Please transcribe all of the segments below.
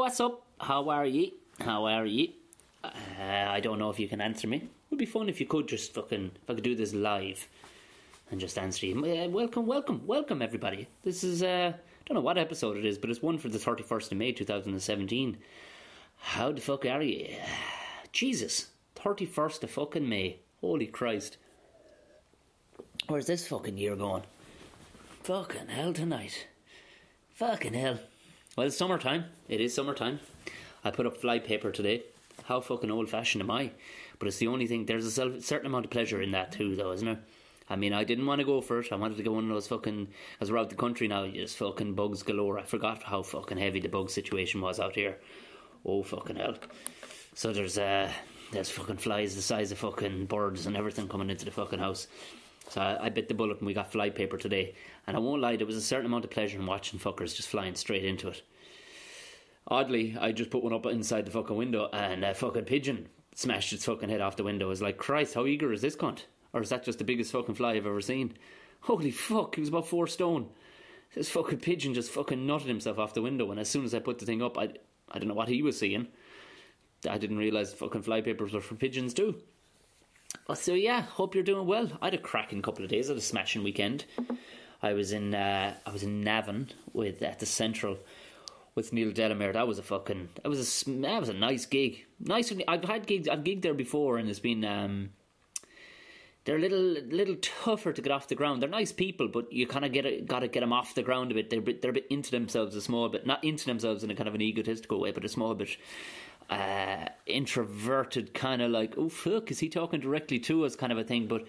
what's up? How are ye? I don't know if you can answer me. It would be fun if you could just if I could do this live and just answer you. Welcome everybody. This is, I don't know what episode it is, but it's one for the 31st of May 2017. How the fuck are you? Jesus, 31st of fucking May. Holy Christ. Where's this fucking year going? Fucking hell tonight. Fucking hell. Well, it's summertime. It is summertime. I put up fly paper today. How fucking old-fashioned am I? But it's the only thing. There's a certain amount of pleasure in that too, though, isn't there? I mean, I didn't want to go for it. I wanted to go one of those fucking... As we're out the country now, just fucking bugs galore. I forgot how fucking heavy the bug situation was out here. Oh, fucking hell. So there's fucking flies the size of fucking birds and everything coming into the fucking house. So I bit the bullet and we got fly paper today. And I won't lie, there was a certain amount of pleasure in watching fuckers just flying straight into it. Oddly, I just put one up inside the fucking window and a fucking pigeon smashed its fucking head off the window. I was like, Christ, how eager is this cunt? Or is that just the biggest fucking fly I've ever seen? Holy fuck, he was about 4 stone. This fucking pigeon just fucking nutted himself off the window. And as soon as I put the thing up, I don't know what he was seeing. I didn't realise fucking fly papers were for pigeons too. So yeah, hope you're doing well. I had a cracking couple of days. I had a smashing weekend. I was in Navan at the Central with Neil Delamere. That was a nice gig. Nice. I've gigged there before, and it's been they're a little tougher to get off the ground. They're nice people, but you kind of got to get them off the ground a bit. They're a bit into themselves, a small bit, not into themselves in a kind of an egotistical way, but a small bit introverted, kind of like, oh fuck, is he talking directly to us, kind of a thing. But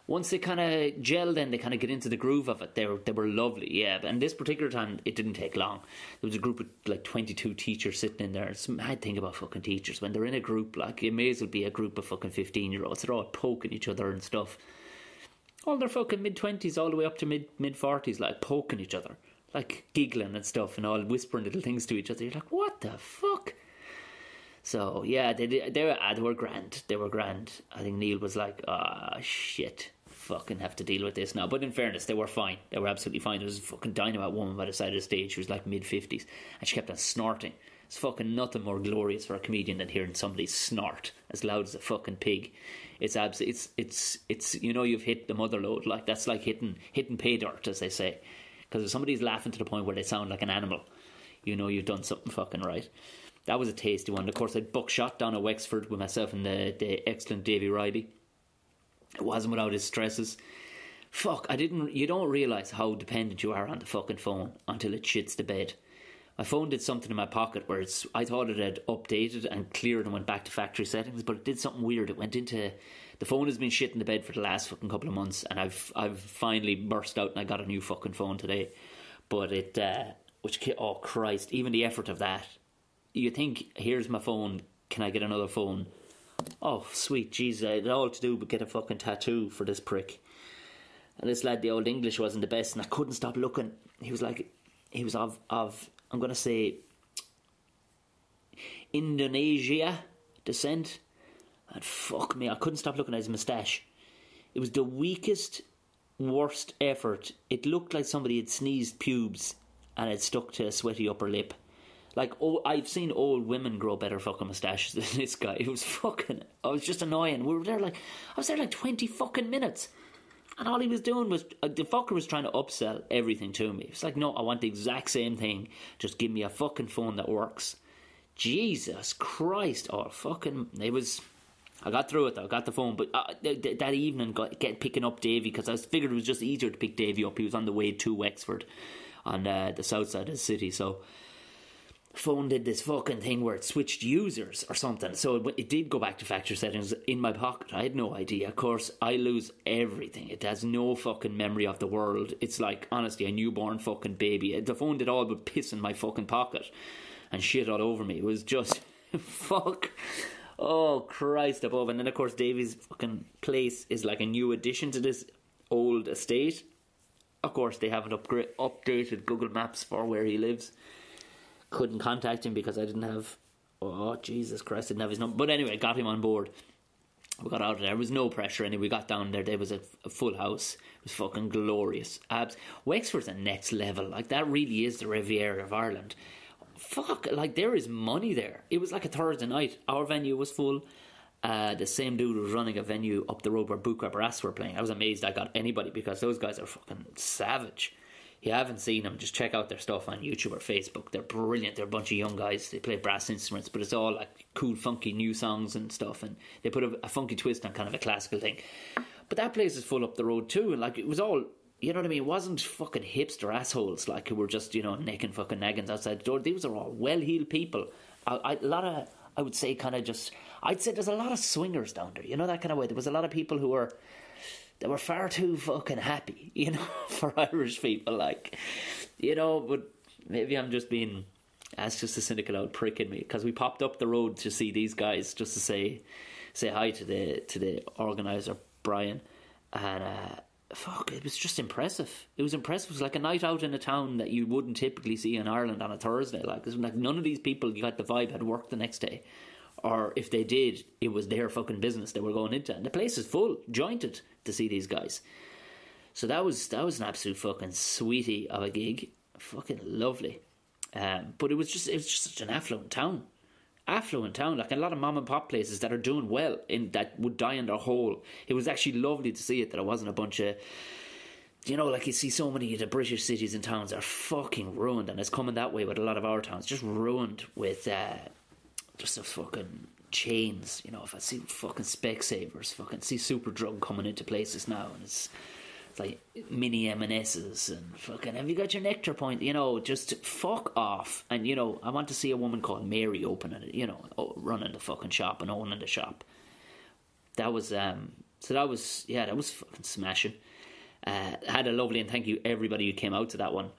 once they kind of gel, then they kind of get into the groove of it. They were lovely, yeah. And this particular time, it didn't take long. There was a group of like 22 teachers sitting in there. It's a mad thing about fucking teachers. When they're in a group, like, it may as well be a group of fucking 15-year-olds. They're all poking each other and stuff. All their fucking mid-20s all the way up to mid-40s, like, poking each other. Like, giggling and stuff and all whispering little things to each other. You're like, what the fuck? So, yeah, they were grand. They were grand. I think Neil was like, shit. Fucking have to deal with this now. But in fairness, they were fine. They were absolutely fine. There was a fucking dynamite woman by the side of the stage. She was like mid-50s and she kept on snorting. It's fucking nothing more glorious for a comedian than hearing somebody snort as loud as a fucking pig. It's you know, you've hit the mother load. Like, that's like hitting pay dirt, as they say. Because if somebody's laughing to the point where they sound like an animal, you know you've done something fucking right. That was a tasty one. Of course, I buckshot down at Wexford with myself and the excellent Davy Riley. It wasn't without his stresses. Fuck, you don't realise how dependent you are on the fucking phone until it shits the bed. My phone did something in my pocket where I thought it had updated and cleared and went back to factory settings, but it did something weird. It went into... The phone has been shit in the bed for the last fucking couple of months, and I've finally burst out and I got a new fucking phone today. But oh Christ, even the effort of that. You think, here's my phone, can I get another phone? Oh, sweet Jesus, I had all to do but get a fucking tattoo for this prick. And this lad, the old English wasn't the best, and I couldn't stop looking. He was of I'm going to say, Indonesia descent. And fuck me, I couldn't stop looking at his moustache. It was the weakest, worst effort. It looked like somebody had sneezed pubes and had stuck to a sweaty upper lip. Like, I've seen old women grow better fucking moustaches than this guy. It was fucking... I was just annoying. I was there like 20 fucking minutes. And all he was doing was... the fucker was trying to upsell everything to me. It's like, no, I want the exact same thing. Just give me a fucking phone that works. Jesus Christ. Oh, fucking... It was... I got through it though. I got the phone. But that evening, picking up Davey, because I figured it was just easier to pick Davey up. He was on the way to Wexford on the south side of the city, so... Phone did this fucking thing where it switched users or something, so it did go back to factory settings in my pocket. I had no idea. Of course, I lose everything. It has no fucking memory of the world. It's like, honestly, a newborn fucking baby. The phone did all but piss in my fucking pocket and shit all over me. It was just fuck. Oh Christ above. And then of course Davy's fucking place is like a new addition to this old estate. Of course they haven't updated Google Maps for where he lives. Couldn't contact him because I didn't have... Oh, Jesus Christ, I didn't have his number. But anyway, got him on board. We got out of there. There was no pressure anyway. We got down there. There was a full house. It was fucking glorious. Wexford's the next level. Like, that really is the Riviera of Ireland. fuck, like, there is money there. It was like a Thursday night. Our venue was full. The same dude was running a venue up the road where Bucra Brass were playing. I was amazed I got anybody, because those guys are fucking savage. If you haven't seen them, just check out their stuff on YouTube or Facebook. They're brilliant. They're a bunch of young guys. They play brass instruments, but it's all like cool, funky new songs and stuff, and they put a funky twist on kind of a classical thing. But that place is full up the road too, and like, it was all, you know what I mean? It wasn't fucking hipster assholes like who were just, you know, necking fucking naggins outside the door. These are all well-heeled people. A lot of, I would say, kind of just, I'd say there's a lot of swingers down there, you know, that kind of way. There was a lot of people who were, they were far too fucking happy, you know, for Irish people, like, you know. But maybe I'm just being, that's just a cynical old prick in me, because we popped up the road to see these guys just to say hi to the organizer Brian, and fuck, it was just impressive. It was impressive. It was like a night out in a town that you wouldn't typically see in Ireland on a Thursday. Like, it was like none of these people, you got the vibe, had work the next day. Or if they did, it was their fucking business they were going into. And the place is full, jointed, to see these guys. So that was an absolute fucking sweetie of a gig. Fucking lovely. But it was just such an affluent town. Like a lot of mom and pop places that are doing well, in that would die in their hole. It was actually lovely to see it, that it wasn't a bunch of, you know, like you see so many of the British cities and towns are fucking ruined, and it's coming that way with a lot of our towns, just ruined with just the fucking chains. You know, if I see fucking Specsavers, fucking see Superdrug coming into places now, and it's like mini M&S's and fucking, have you got your Nectar Point? You know, just fuck off. And, you know, I want to see a woman called Mary opening it, you know, running the fucking shop and owning the shop. That was, so that was, yeah, that was fucking smashing. Had a lovely, and thank you everybody who came out to that one.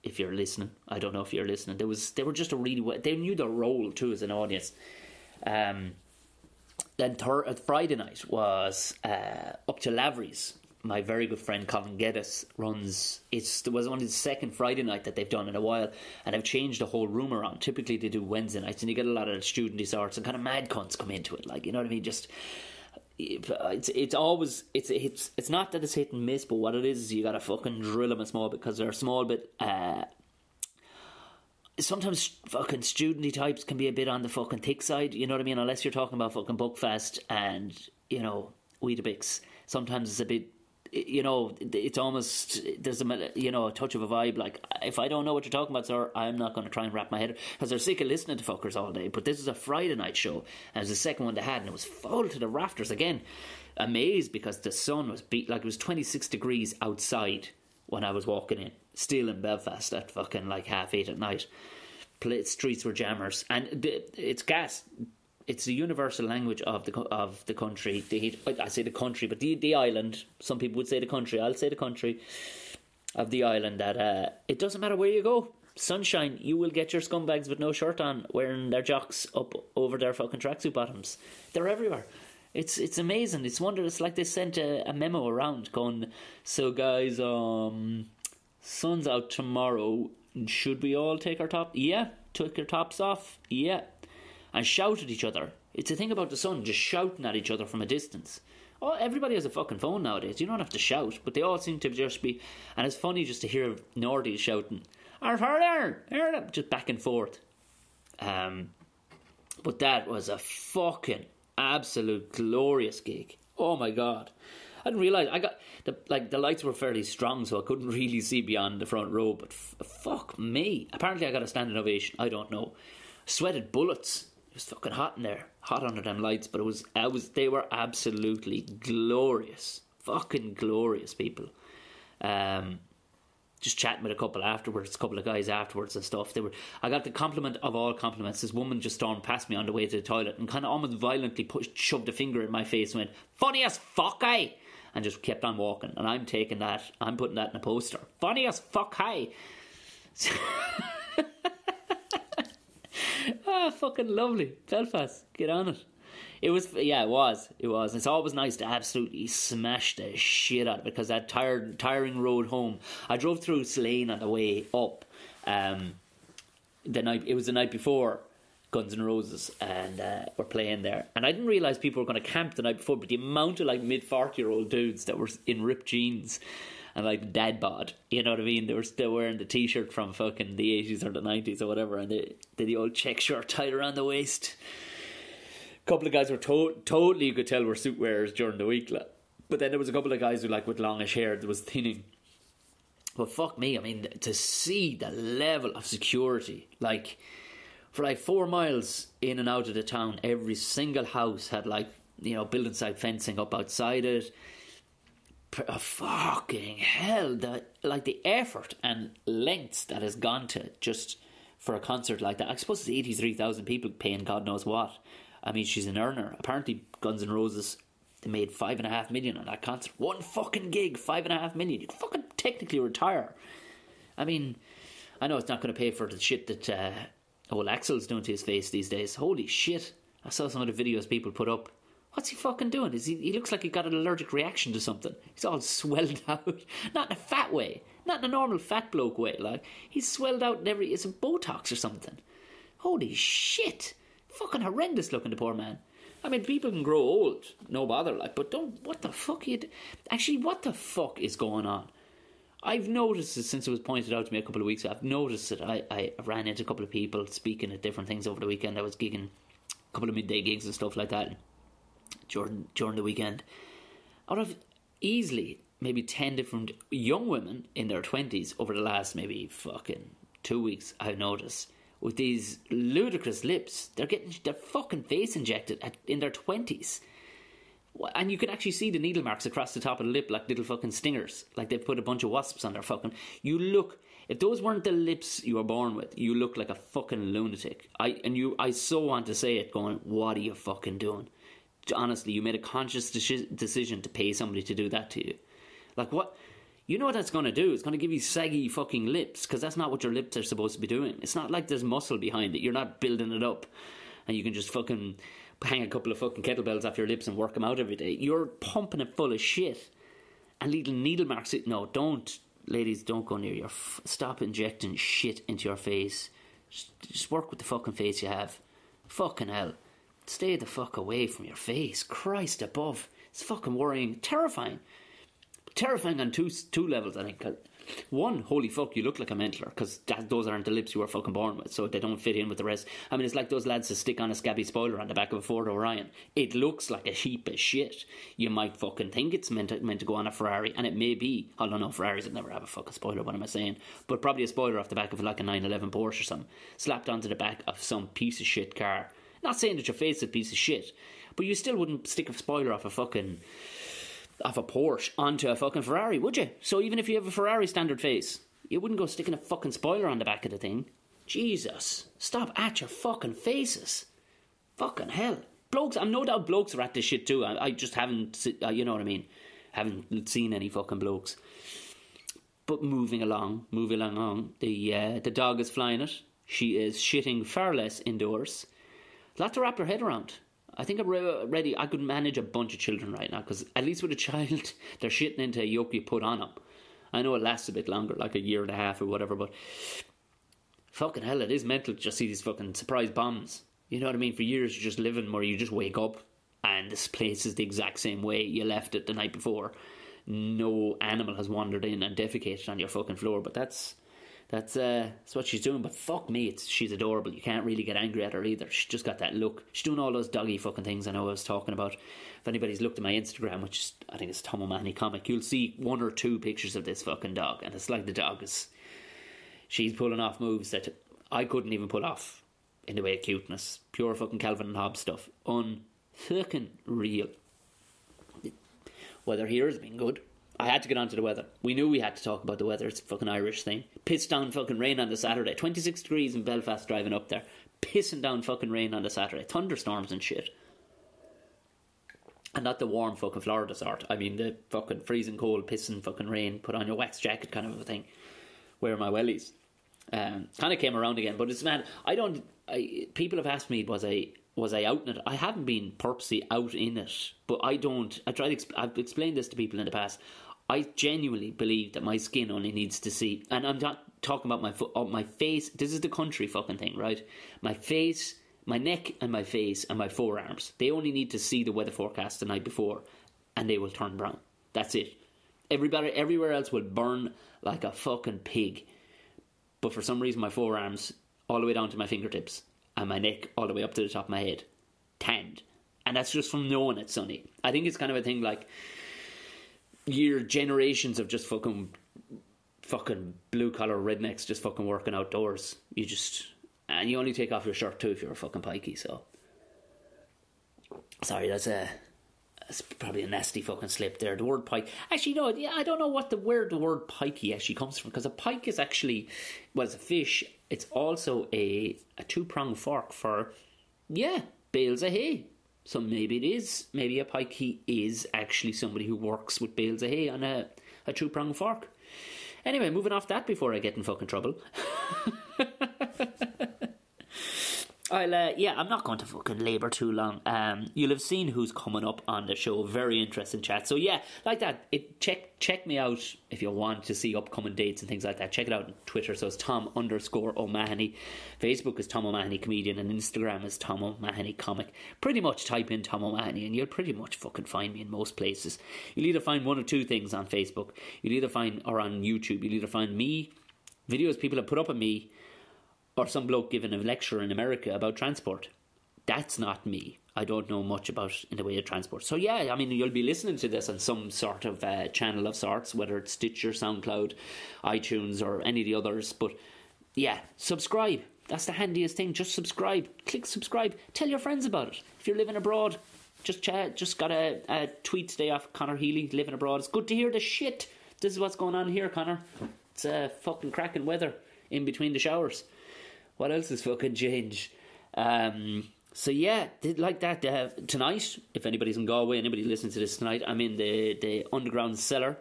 If you're listening, I don't know if you're listening. They were just a really, they knew their role too as an audience. Then Friday night was up to Lavery's. My very good friend Colin Geddes runs. It was only the second Friday night that they've done in a while, and they've changed the whole room around. Typically they do Wednesday nights, and you get a lot of student arts and kind of mad cunts come into it, like, you know what I mean. Just it's always it's not that it's hit and miss, but what it is you gotta fucking drill them a small bit, because they're a small bit. Sometimes fucking studenty types can be a bit on the fucking thick side, you know what I mean. Unless you're talking about fucking Buckfast and, you know, Weetabix. Sometimes it's a bit, you know, it's almost, there's a, you know, a touch of a vibe, like, if I don't know what you're talking about, sir, I'm not going to try and wrap my head, because they're sick of listening to fuckers all day. But this is a Friday night show, and it was the second one they had, and it was full to the rafters again. Amazed, because the sun was like, it was 26 degrees outside when I was walking in, still in Belfast at fucking like 8:30 at night. Streets were jammers, and it's gas. It's the universal language of the country. I say the country, but the island. Some people would say the country. I'll say the country of the island. That it doesn't matter where you go. Sunshine, you will get your scumbags with no shirt on, wearing their jocks up over their fucking tracksuit bottoms. They're everywhere. It's amazing. It's wonderful. It's like they sent a memo around going, so guys, sun's out tomorrow. Should we all take our top? Yeah. Took your tops off? Yeah. And shout at each other. It's a thing about the sun, just shouting at each other from a distance. Oh, everybody has a fucking phone nowadays. You don't have to shout, but they all seem to just be. And it's funny just to hear Nordies shouting, just back and forth. But that was a fucking absolute glorious gig. Oh my god. I didn't realise, I got the lights were fairly strong, so I couldn't really see beyond the front row, but fuck me. Apparently I got a standing ovation, I don't know. Sweated bullets. It was fucking hot in there, hot under them lights, but they were absolutely glorious. Fucking glorious people. Just chatting with a couple of guys afterwards and stuff. I got the compliment of all compliments. This woman just stormed past me on the way to the toilet and kind of almost violently shoved a finger in my face and went, "Funny as fuck, eh?" And just kept on walking. And I'm taking that, I'm putting that in a poster. Funny as fuck, eh? Fucking lovely. Belfast, get on it. It was. It's always nice to absolutely smash the shit out of it, because that tiring road home. I drove through Slane on the way up. It was the night before Guns N' Roses, and were playing there. And I didn't realise people were going to camp the night before, but the amount of like mid-40-year-old dudes that were in ripped jeans and like dad bod, you know what I mean? They were still wearing the t-shirt from fucking the 80s or the 90s or whatever, and the old check shirt tied around the waist. A couple of guys were totally, you could tell, were suit wearers during the week, like. But then there was a couple of guys who, like, with longish hair that was thinning. But fuck me, I mean, to see the level of security, like, for like 4 miles in and out of the town, every single house had, like, you know, building site fencing up outside it. Fucking hell, the effort and lengths that has gone to just for a concert like that. I suppose it's 83,000 people paying God knows what. I mean, she's an earner. Apparently, Guns N' Roses, they made $5.5 million on that concert. One fucking gig, $5.5 million. You can fucking technically retire. I mean, I know it's not going to pay for the shit that old Axel's doing to his face these days. Holy shit. I saw some of the videos people put up. What's he fucking doing? He looks like he got an allergic reaction to something. He's all swelled out. Not in a fat way. Not in a normal fat bloke way. Like, he's swelled out in it's a Botox or something. Holy shit. Fucking horrendous looking, the poor man. I mean, people can grow old, no bother, like, but what the fuck actually, what the fuck is going on? I've noticed it since it was pointed out to me a couple of weeks ago. I've noticed that I ran into a couple of people speaking at different things over the weekend. I was gigging a couple of midday gigs and stuff like that during the weekend. Out of easily maybe 10 different young women in their 20s over the last maybe fucking 2 weeks, I've noticed, with these ludicrous lips. They're getting their fucking face injected in their 20s. And you can actually see the needle marks across the top of the lip like little fucking stingers. Like they've put a bunch of wasps on their fucking... If those weren't the lips you were born with, you look like a fucking lunatic. I so want to say it going, what are you fucking doing? Honestly, you made a conscious decision to pay somebody to do that to you. Like what... You know what that's going to do? It's going to give you saggy fucking lips, because that's not what your lips are supposed to be doing. It's not like there's muscle behind it. You're not building it up and you can just fucking hang a couple of fucking kettlebells off your lips and work them out every day. You're pumping it full of shit. And little needle marks. No, don't. Ladies, don't go near your... Stop injecting shit into your face. Just work with the fucking face you have. Fucking hell. Stay the fuck away from your face. Christ above. It's fucking worrying. Terrifying. Terrifying on two levels, I think. One, holy fuck, you look like a mentaler, because those aren't the lips you were fucking born with, so they don't fit in with the rest. I mean, it's like those lads that stick on a scabby spoiler on the back of a Ford Orion. It looks like a heap of shit. You might fucking think it's meant to go on a Ferrari, and it may be. I don't know, Ferraris would never have a fucking spoiler, what am I saying? But probably a spoiler off the back of like a 911 Porsche or something, slapped onto the back of some piece of shit car. Not saying that your face is a piece of shit, but you still wouldn't stick a spoiler off a Porsche onto a fucking Ferrari, would you? So even if you have a Ferrari standard face, you wouldn't go sticking a fucking spoiler on the back of the thing. Jesus. Stop at your fucking faces. Fucking hell. Blokes, I'm no doubt blokes are at this shit too. I just haven't, you know what I mean? Haven't seen any fucking blokes. But moving along. The dog is flying it. She is shitting far less indoors. A lot to wrap her head around. I think I'm ready. I could manage a bunch of children right now, because at least with a child, they're shitting into a yolk you put on them. I know it lasts a bit longer, like a year and a half or whatever, but fucking hell, it is mental to just see these fucking surprise bombs. You know what I mean? For years, you're just living where you just wake up and this place is the exact same way you left it the night before. No animal has wandered in and defecated on your fucking floor, but that's what she's doing. But fuck me, she's adorable. You can't really get angry at her either. She's just got that look. She's doing all those doggy fucking things I know I was talking about. If anybody's looked at my Instagram, which is, I think it's Tom O'Mahony Comic, you'll see 1 or 2 pictures of this fucking dog, and it's like the dog is... She's pulling off moves that I couldn't even pull off in the way of cuteness. Pure fucking Calvin and Hobbes stuff. Unfucking real. Weather here has been good. I had to get onto the weather. We knew we had to talk about the weather. It's a fucking Irish thing. Pissed down fucking rain on the Saturday. 26 degrees in Belfast driving up there. Pissing down fucking rain on the Saturday. Thunderstorms and shit. And not the warm fucking Florida sort. I mean the fucking freezing cold, pissing fucking rain, put on your wax jacket kind of a thing. Wear my wellies. Kind of came around again. But it's mad. People have asked me, was I out in it? I haven't been purposely out in it. But I've explained this to people in the past. I genuinely believe that my skin only needs to see, and I'm not talking about my face. This is the country fucking thing, right? My face, my neck and my face and my forearms, they only need to see the weather forecast the night before and they will turn brown. That's it. Everybody, everywhere else will burn like a fucking pig. But for some reason, my forearms, all the way down to my fingertips, and my neck, all the way up to the top of my head, tanned. And that's just from knowing it's sunny. I think it's kind of a thing like generations of just fucking blue-collar rednecks just fucking working outdoors. And you only take off your shirt too if you're a fucking pikey, so. Sorry, that's probably a nasty fucking slip there. The word pike. Actually, no, yeah, I don't know where the word pikey actually comes from, because a pike is actually, well, it's a fish. It's also a two-pronged fork for, bales of hay. So maybe a pikey is actually somebody who works with bales of hay on a two-pronged fork. Anyway, moving off that before I get in fucking trouble. I'm not going to fucking labour too long. You'll have seen who's coming up on the show. Very interesting chat. So yeah, like that. Check me out if you want to see upcoming dates and things like that. Check it out on Twitter. So it's Tom_O'Mahony. Facebook is Tom O'Mahony Comedian, and Instagram is Tom O'Mahony Comic. Pretty much type in Tom O'Mahony and you'll pretty much fucking find me in most places. You'll either find one or two things on Facebook. Or on YouTube. You'll either find me, videos people have put up of me, or some bloke giving a lecture in America about transport. That's not me. I don't know much about in the way of transport. So yeah, I mean, you'll be listening to this on some sort of channel of sorts, whether it's Stitcher, SoundCloud, iTunes, or any of the others. But yeah, subscribe. That's the handiest thing. Just subscribe. Click subscribe. Tell your friends about it. If you're living abroad, just got a tweet today off Conor Healy, living abroad. It's good to hear the shit. This is what's going on here, Conor. It's fucking cracking weather in between the showers. What else has fucking changed? So yeah, like that. Tonight, if anybody's in Galway, anybody listening to this tonight, I'm in the underground cellar.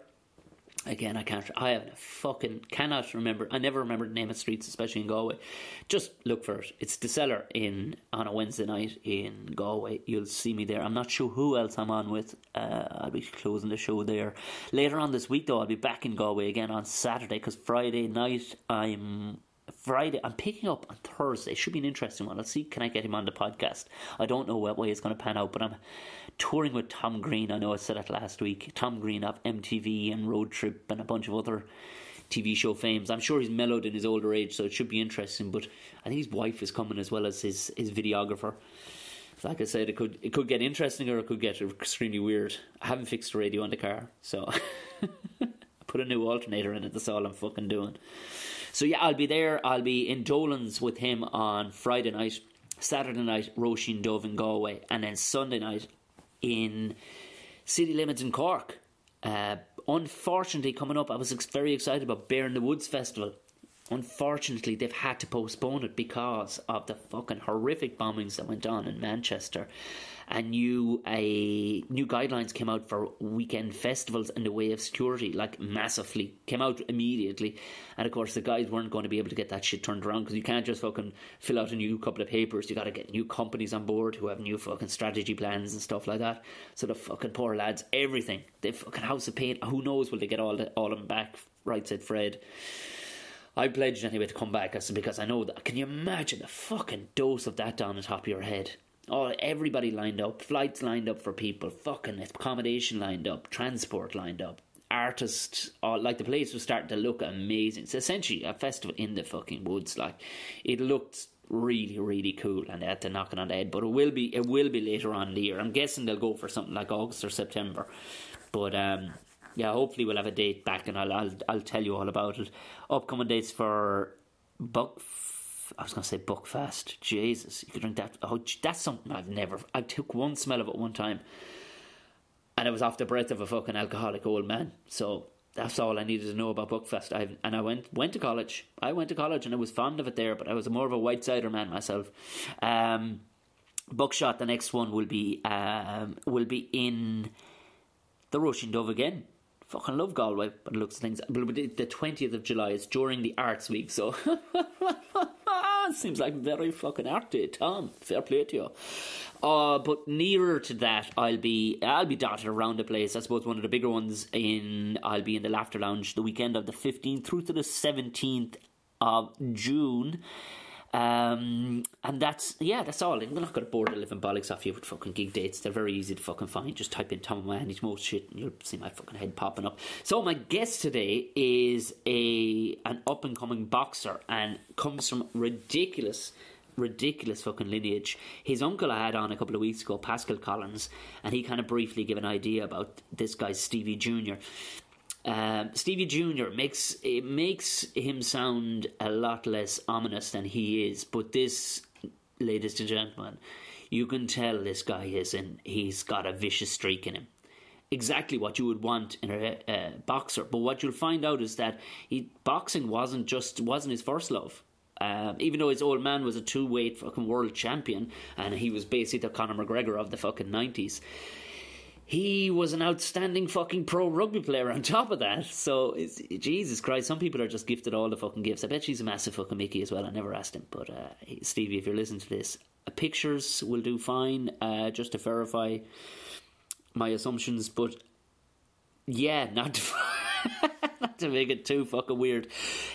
Again, cannot remember. I never remember the name of streets, especially in Galway. Just look for it. It's the cellar on a Wednesday night in Galway. You'll see me there. I'm not sure who else I'm on with. I'll be closing the show there. Later on this week, though, I'll be back in Galway again on Saturday, because Friday night I'm picking up on Thursday. Should be an interesting one. I'll see, can I get him on the podcast? I don't know what way it's going to pan out, but I'm touring with Tom Green. I know I said that last week. Tom Green of MTV and Road Trip and a bunch of other TV show fames. I'm sure he's mellowed in his older age, so it should be interesting. But I think his wife is coming as well as his videographer. Like I said, it could get interesting, or it could get extremely weird. I haven't fixed the radio on the car, so I put a new alternator in it. That's all I'm fucking doing. So yeah, I'll be there. I'll be in Dolan's with him on Friday night. Saturday night, Roisin Dove in Galway. And then Sunday night in City Limits in Cork. Unfortunately, coming up, I was very excited about Bear in the Woods Festival. Unfortunately, they've had to postpone it because of the fucking horrific bombings that went on in Manchester. And new guidelines came out for weekend festivals in the way of security, like massively. Came out immediately. And of course, the guys weren't going to be able to get that shit turned around, because you can't just fucking fill out a new couple of papers. You got to get new companies on board who have new fucking strategy plans and stuff like that. So the fucking poor lads, everything. The fucking House of Pain, who knows, will they get all of them back? Right, said Fred. I pledged anyway to come back, because I know that. Can you imagine the fucking dose of that down the top of your head? Oh, everybody lined up, flights lined up for people, fucking accommodation lined up, transport lined up, artists, like the place was starting to look amazing. It's essentially a festival in the fucking woods. Like, it looked really, really cool, and they had to knock it on the head. But it will be later on in the year. I'm guessing they'll go for something like August or September. But yeah, hopefully we'll have a date back, and I'll tell you all about it. Upcoming dates for Buckfast. Jesus, you could drink that. Oh, that's something I took one smell of it one time, and it was off the breath of a fucking alcoholic old man. So that's all I needed to know about Buckfast. I went to college. I went to college, and I was fond of it there, but I was more of a white cider man myself. Buckshot, the next one will be in the Roisin Dove again. Fucking love Galway, but it looks things. But the 20th of July is during the Arts Week, so seems like very fucking arty, Tom. Fair play to you. But nearer to that, I'll be dotted around the place. I suppose one of the bigger ones I'll be in the Laughter Lounge the weekend of the 15th through to the 17th of June. And that's all. I'm not going to bore the living bollocks off you with fucking gig dates. They're very easy to fucking find. Just type in Tom Mahoney's most shit and you'll see my fucking head popping up. So my guest today is an up and coming boxer and comes from ridiculous fucking lineage. His uncle I had on a couple of weeks ago, Pascal Collins, and he kind of briefly gave an idea about this guy Stevie Jr. Stevie Jr. makes him sound a lot less ominous than he is, but this, ladies and gentlemen, you can tell this guy he's got a vicious streak in him. Exactly what you would want in a boxer, but what you'll find out is that boxing wasn't his first love. Even though his old man was a 2-weight fucking world champion and he was basically the Conor McGregor of the fucking 90s, he was an outstanding fucking pro rugby player on top of that. So, Jesus Christ, some people are just gifted all the fucking gifts. I bet she's a massive fucking Mickey as well. I never asked him. But, Stevie, if you're listening to this, pictures will do fine, just to verify my assumptions. But, yeah, not to make it too fucking weird.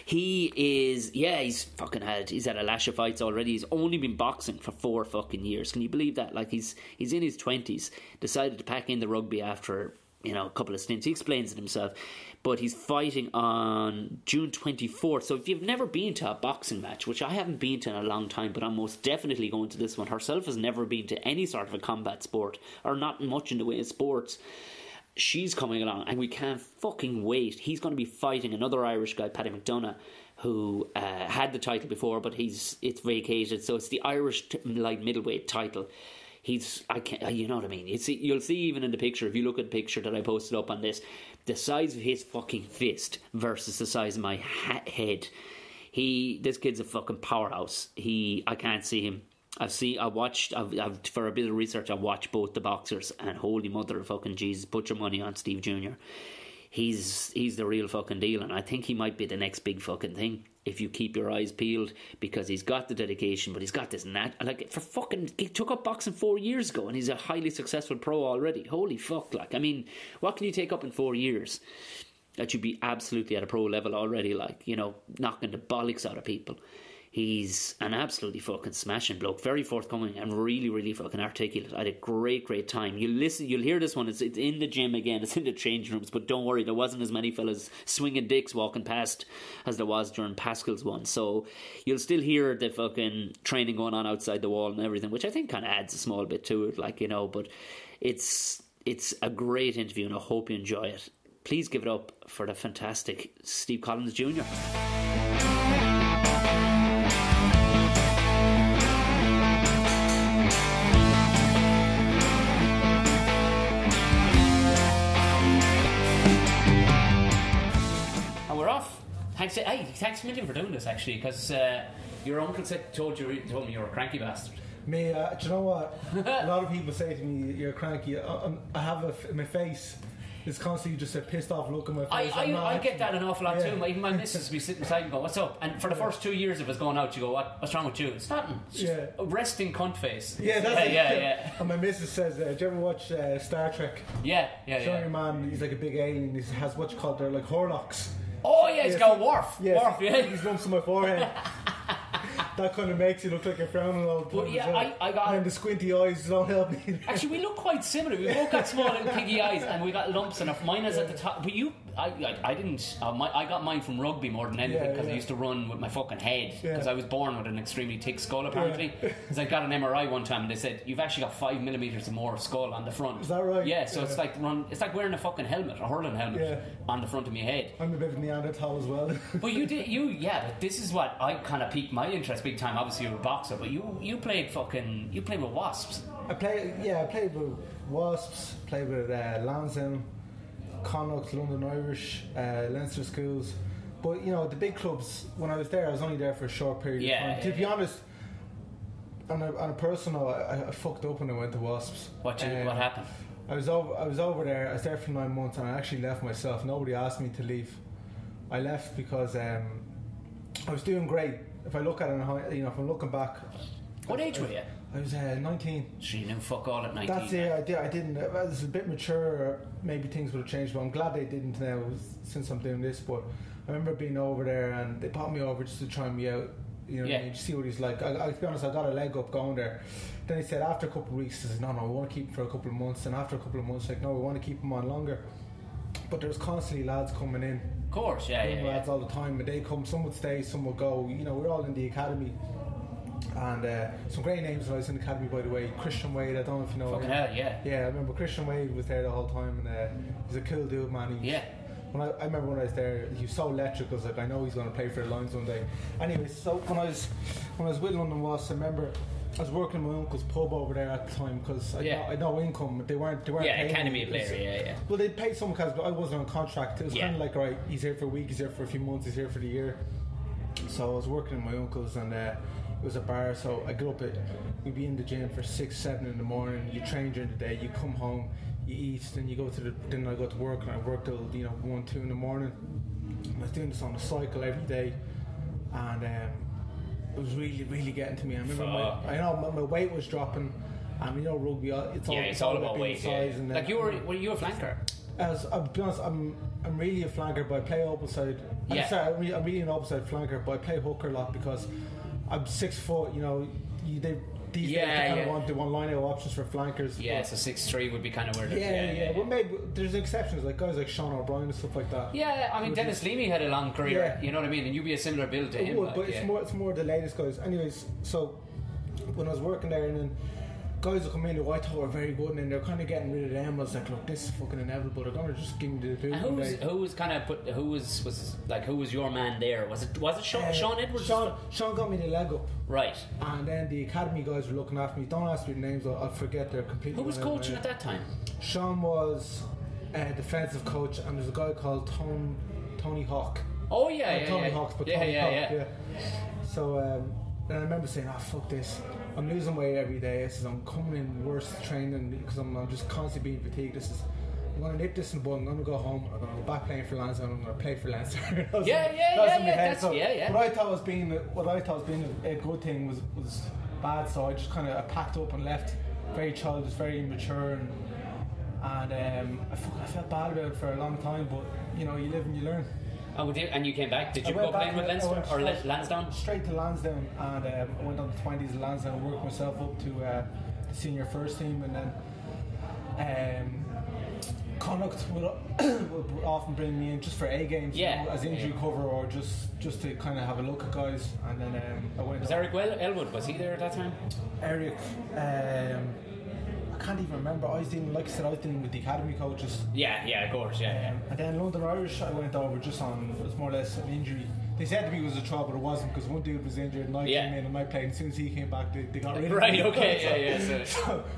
He's had a lash of fights already. He's only been boxing for 4 fucking years. Can you believe that? Like, he's in his 20s, decided to pack in the rugby after, a couple of stints. He explains it himself. But he's fighting on June 24th. So if you've never been to a boxing match, which I haven't been to in a long time, but I'm most definitely going to this one. Herself has never been to any sort of a combat sport, or not much in the way of sports. She's coming along and we can't fucking wait. He's going to be fighting another Irish guy, Paddy McDonough, who had the title before, but it's vacated, so it's the Irish light middleweight title. You know what I mean? You'll see even in the picture, if you look at the picture that I posted up on this, the size of his fucking fist versus the size of my head. This kid's a fucking powerhouse. I can't see him. For a bit of research, I watched both the boxers, and holy mother of fucking Jesus, put your money on Steve Jr. He's the real fucking deal, and I think he might be the next big fucking thing if you keep your eyes peeled, because he's got the dedication, but he's got this he took up boxing 4 years ago, and he's a highly successful pro already. Holy fuck, what can you take up in 4 years that you'd be absolutely at a pro level already, knocking the bollocks out of people? He's an absolutely fucking smashing bloke, very forthcoming and really, really fucking articulate. I had a great time. You'll hear this one. It's in the gym again. It's in the changing rooms, but don't worry, there wasn't as many fellas swinging dicks walking past as there was during Pascal's one. So you'll still hear the fucking training going on outside the wall and everything, which I think kind of adds a small bit to it, but it's a great interview and I hope you enjoy it. Please give it up for the fantastic Steve Collins Jr. Thanks a million for doing this, actually, because your uncle told me you were a cranky bastard. Do you know what? A lot of people say to me, "You're cranky." I have my face. It's constantly just a pissed off look on my face. I get that an awful lot too. Even my missus will be sitting beside and go, "What's up?" And for the first 2 years of us going out, you go, "What's wrong with you?" It's nothing. It's just a resting cunt face. Yeah, that's it. Yeah. And my missus says, "Do you ever watch Star Trek?" Yeah. Your man, he's like a big alien. He has what you call they're like Horlocks. Oh yeah, he's got Worf. Yes, Worf, yeah. He's lumps on my forehead. That kind of makes you look like you're frowning all the time. But yeah, I got... And the squinty eyes don't help me. Actually, we look quite similar. We both got small little piggy eyes, and we got lumps enough. Mine is at the top. But I didn't... I got mine from rugby more than anything, because I used to run with my fucking head, because I was born with an extremely thick skull, apparently. Because I got an MRI one time, and they said, you've actually got 5 millimeters or more skull on the front. Is that right? Yeah, so it's like wearing a fucking helmet, a hurling helmet, on the front of my head. I'm a bit of a Neanderthal as well. But but this is what I kind of piqued my interest big time. Obviously you're a boxer, but you played with Wasps. I played with Wasps, played with Lansdowne, Connacht, London Irish, Leinster schools. But the big clubs, when I was there, I was only there for a short period of time. To be honest, on a personal, I fucked up when I went to Wasps. What happened? I was over there. I was there for 9 months, and I actually left myself. Nobody asked me to leave. I left because I was doing great. If I look at it, if I'm looking back. What age were you? I was 19. So you knew fuck all at 19. That's it. I didn't. I was a bit mature. Maybe things would have changed, but I'm glad they didn't now since I'm doing this. But I remember being over there, and they brought me over just to try me out. You know what I mean? See what he's like. To be honest, I got a leg up going there. Then he said after a couple of weeks, he says, no, we want to keep him for a couple of months. And after a couple of months, like, no, we want to keep him on longer. But there's constantly lads coming in. Of course, yeah. Lads all the time, and they come. Some would stay, some would go. You know, we're all in the academy. And some great names when I was in the academy, by the way. Christian Wade, I don't know if you know him. Fucking hell, yeah. Yeah, I remember Christian Wade was there the whole time, and he's a cool dude, man. When I remember when I was there, he was so electric. I was like, I know he's going to play for the Lions one day. Anyway, so when I was with London Wasps, I remember I was working in my uncle's pub over there at the time because I had no income. They weren't paying academy me. player, yeah. Well, they paid some because I wasn't on contract. It was kind of like, right, he's here for a week, he's here for a few months, he's here for the year. So I was working in my uncle's, and it was a bar. So I got up we'd be in the gym for 6, 7 in the morning. You train during the day, you come home, you eat, then you go then I go to work, and I work till 1, 2 in the morning. I was doing this on a cycle every day, and it was really, really getting to me. I remember my weight was dropping, and rugby, it's all about weight. Size. And like were you a flanker? I'll be honest, I'm really a flanker, but I play open side. I'm really an open side flanker, but I play hooker a lot because I'm 6 foot. These days they want line out options for flankers. Yeah, so 6'3" would be kind of where. Yeah. Well, maybe there's exceptions, like guys like Sean O'Brien and stuff like that. Yeah, I mean Dennis Leamy had a long career. You know what I mean, and you'd be a similar build to him. But it's more the latest guys. Anyways, so when I was working there, and then guys will come in who I thought were very good, and they're kind of getting rid of them. I was like, look, this is fucking inevitable. They're gonna just give me the boot. Who was your man there? Was it Sean Edwards? Sean got me the leg up. Right. And then the academy guys were looking after me. Don't ask me the names, I'll forget. They're completely. Who was coaching at that time? Sean was a defensive coach, and there's a guy called Tony Hawk. Oh yeah, Tony Hawk. So and I remember saying, fuck this. I'm losing weight every day. I says, I'm coming in worse training because I'm just constantly being fatigued. I'm going to nip this in the bud. I'm going to go home. I'm going to go back playing for Leinster. I'm going to play for Leinster. What I thought was being a good thing was bad. So I just kind of packed up and left. Very childish, very immature, and I felt bad about it for a long time. But you live and you learn. Oh, and you came back? Did you go playing with Leinster or Lansdowne? Straight to Lansdowne, and I went on the 20s at Lansdowne, worked myself up to the senior first team, and then Connacht would often bring me in just for A games, as injury cover, or just to kind of have a look at guys. And then I went. Was Eric Elwood? Was he there at that time? Eric. I can't even remember. I was dealing with the academy coaches. Yeah, of course, yeah. And then London Irish, I went over just on, it was more or less an injury. They said to me it was a trial, but it wasn't, because one dude was injured and I came in and I played, and as soon as he came back, they got rid of him. Right, okay,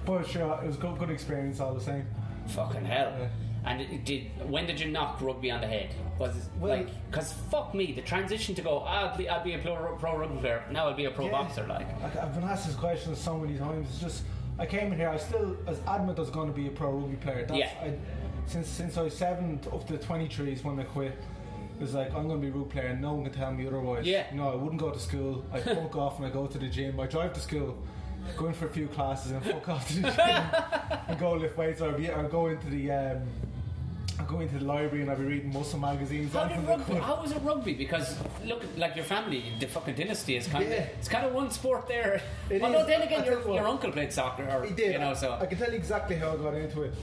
But sure, it was a good experience all the same. Fucking hell. Yeah. And when did you knock rugby on the head? Was it because fuck me, the transition to go, I'll be a pro rugby player, now I'll be a pro boxer. I've been asked this question so many times. It's just, I came in here, I was still as adamant I was going to be a pro rugby player. Since I was 7 up to 23 is when I quit. It was like, I'm going to be a rugby player and no one can tell me otherwise. I wouldn't go to school. I'd fuck off and I go to the gym. I drive to school, go in for a few classes and fuck off to the gym and go lift weights, or go into the library and I'd be reading muscle magazines. How was it rugby? Because look, like your family, the fucking dynasty is it's kind of one sport there. Although then again, your uncle played soccer, he did. So I can tell you exactly how I got into it.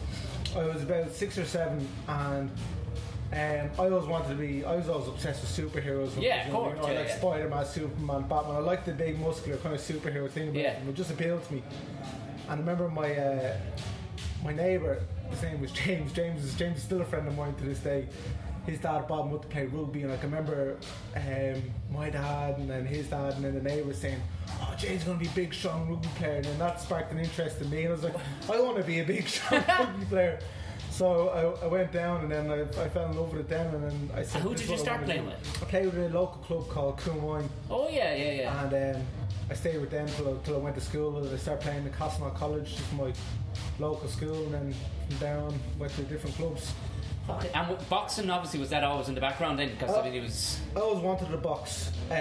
I was about 6 or 7, and I was always obsessed with superheroes. Of course. Like Spider-Man, Superman, Batman. I liked the big muscular kind of superhero thing about them. It just appealed to me. And I remember my neighbour, his name was James. James is still a friend of mine to this day. His dad brought him up to play rugby, and I can remember my dad and then his dad and then the neighbour saying, "Oh, James is going to be a big, strong rugby player," and then that sparked an interest in me. And I was like, I want to be a big, strong rugby player. So I went down, and then I fell in love with it then, and then I said, who did you start playing with? I played with a local club called Coomwine. Oh yeah. And I stayed with them till I went to school, and I started playing at Castlemont College, just my local school, and then from there on went to different clubs. Okay. And boxing, obviously, was that always in the background then? Because it was. I always wanted to box, but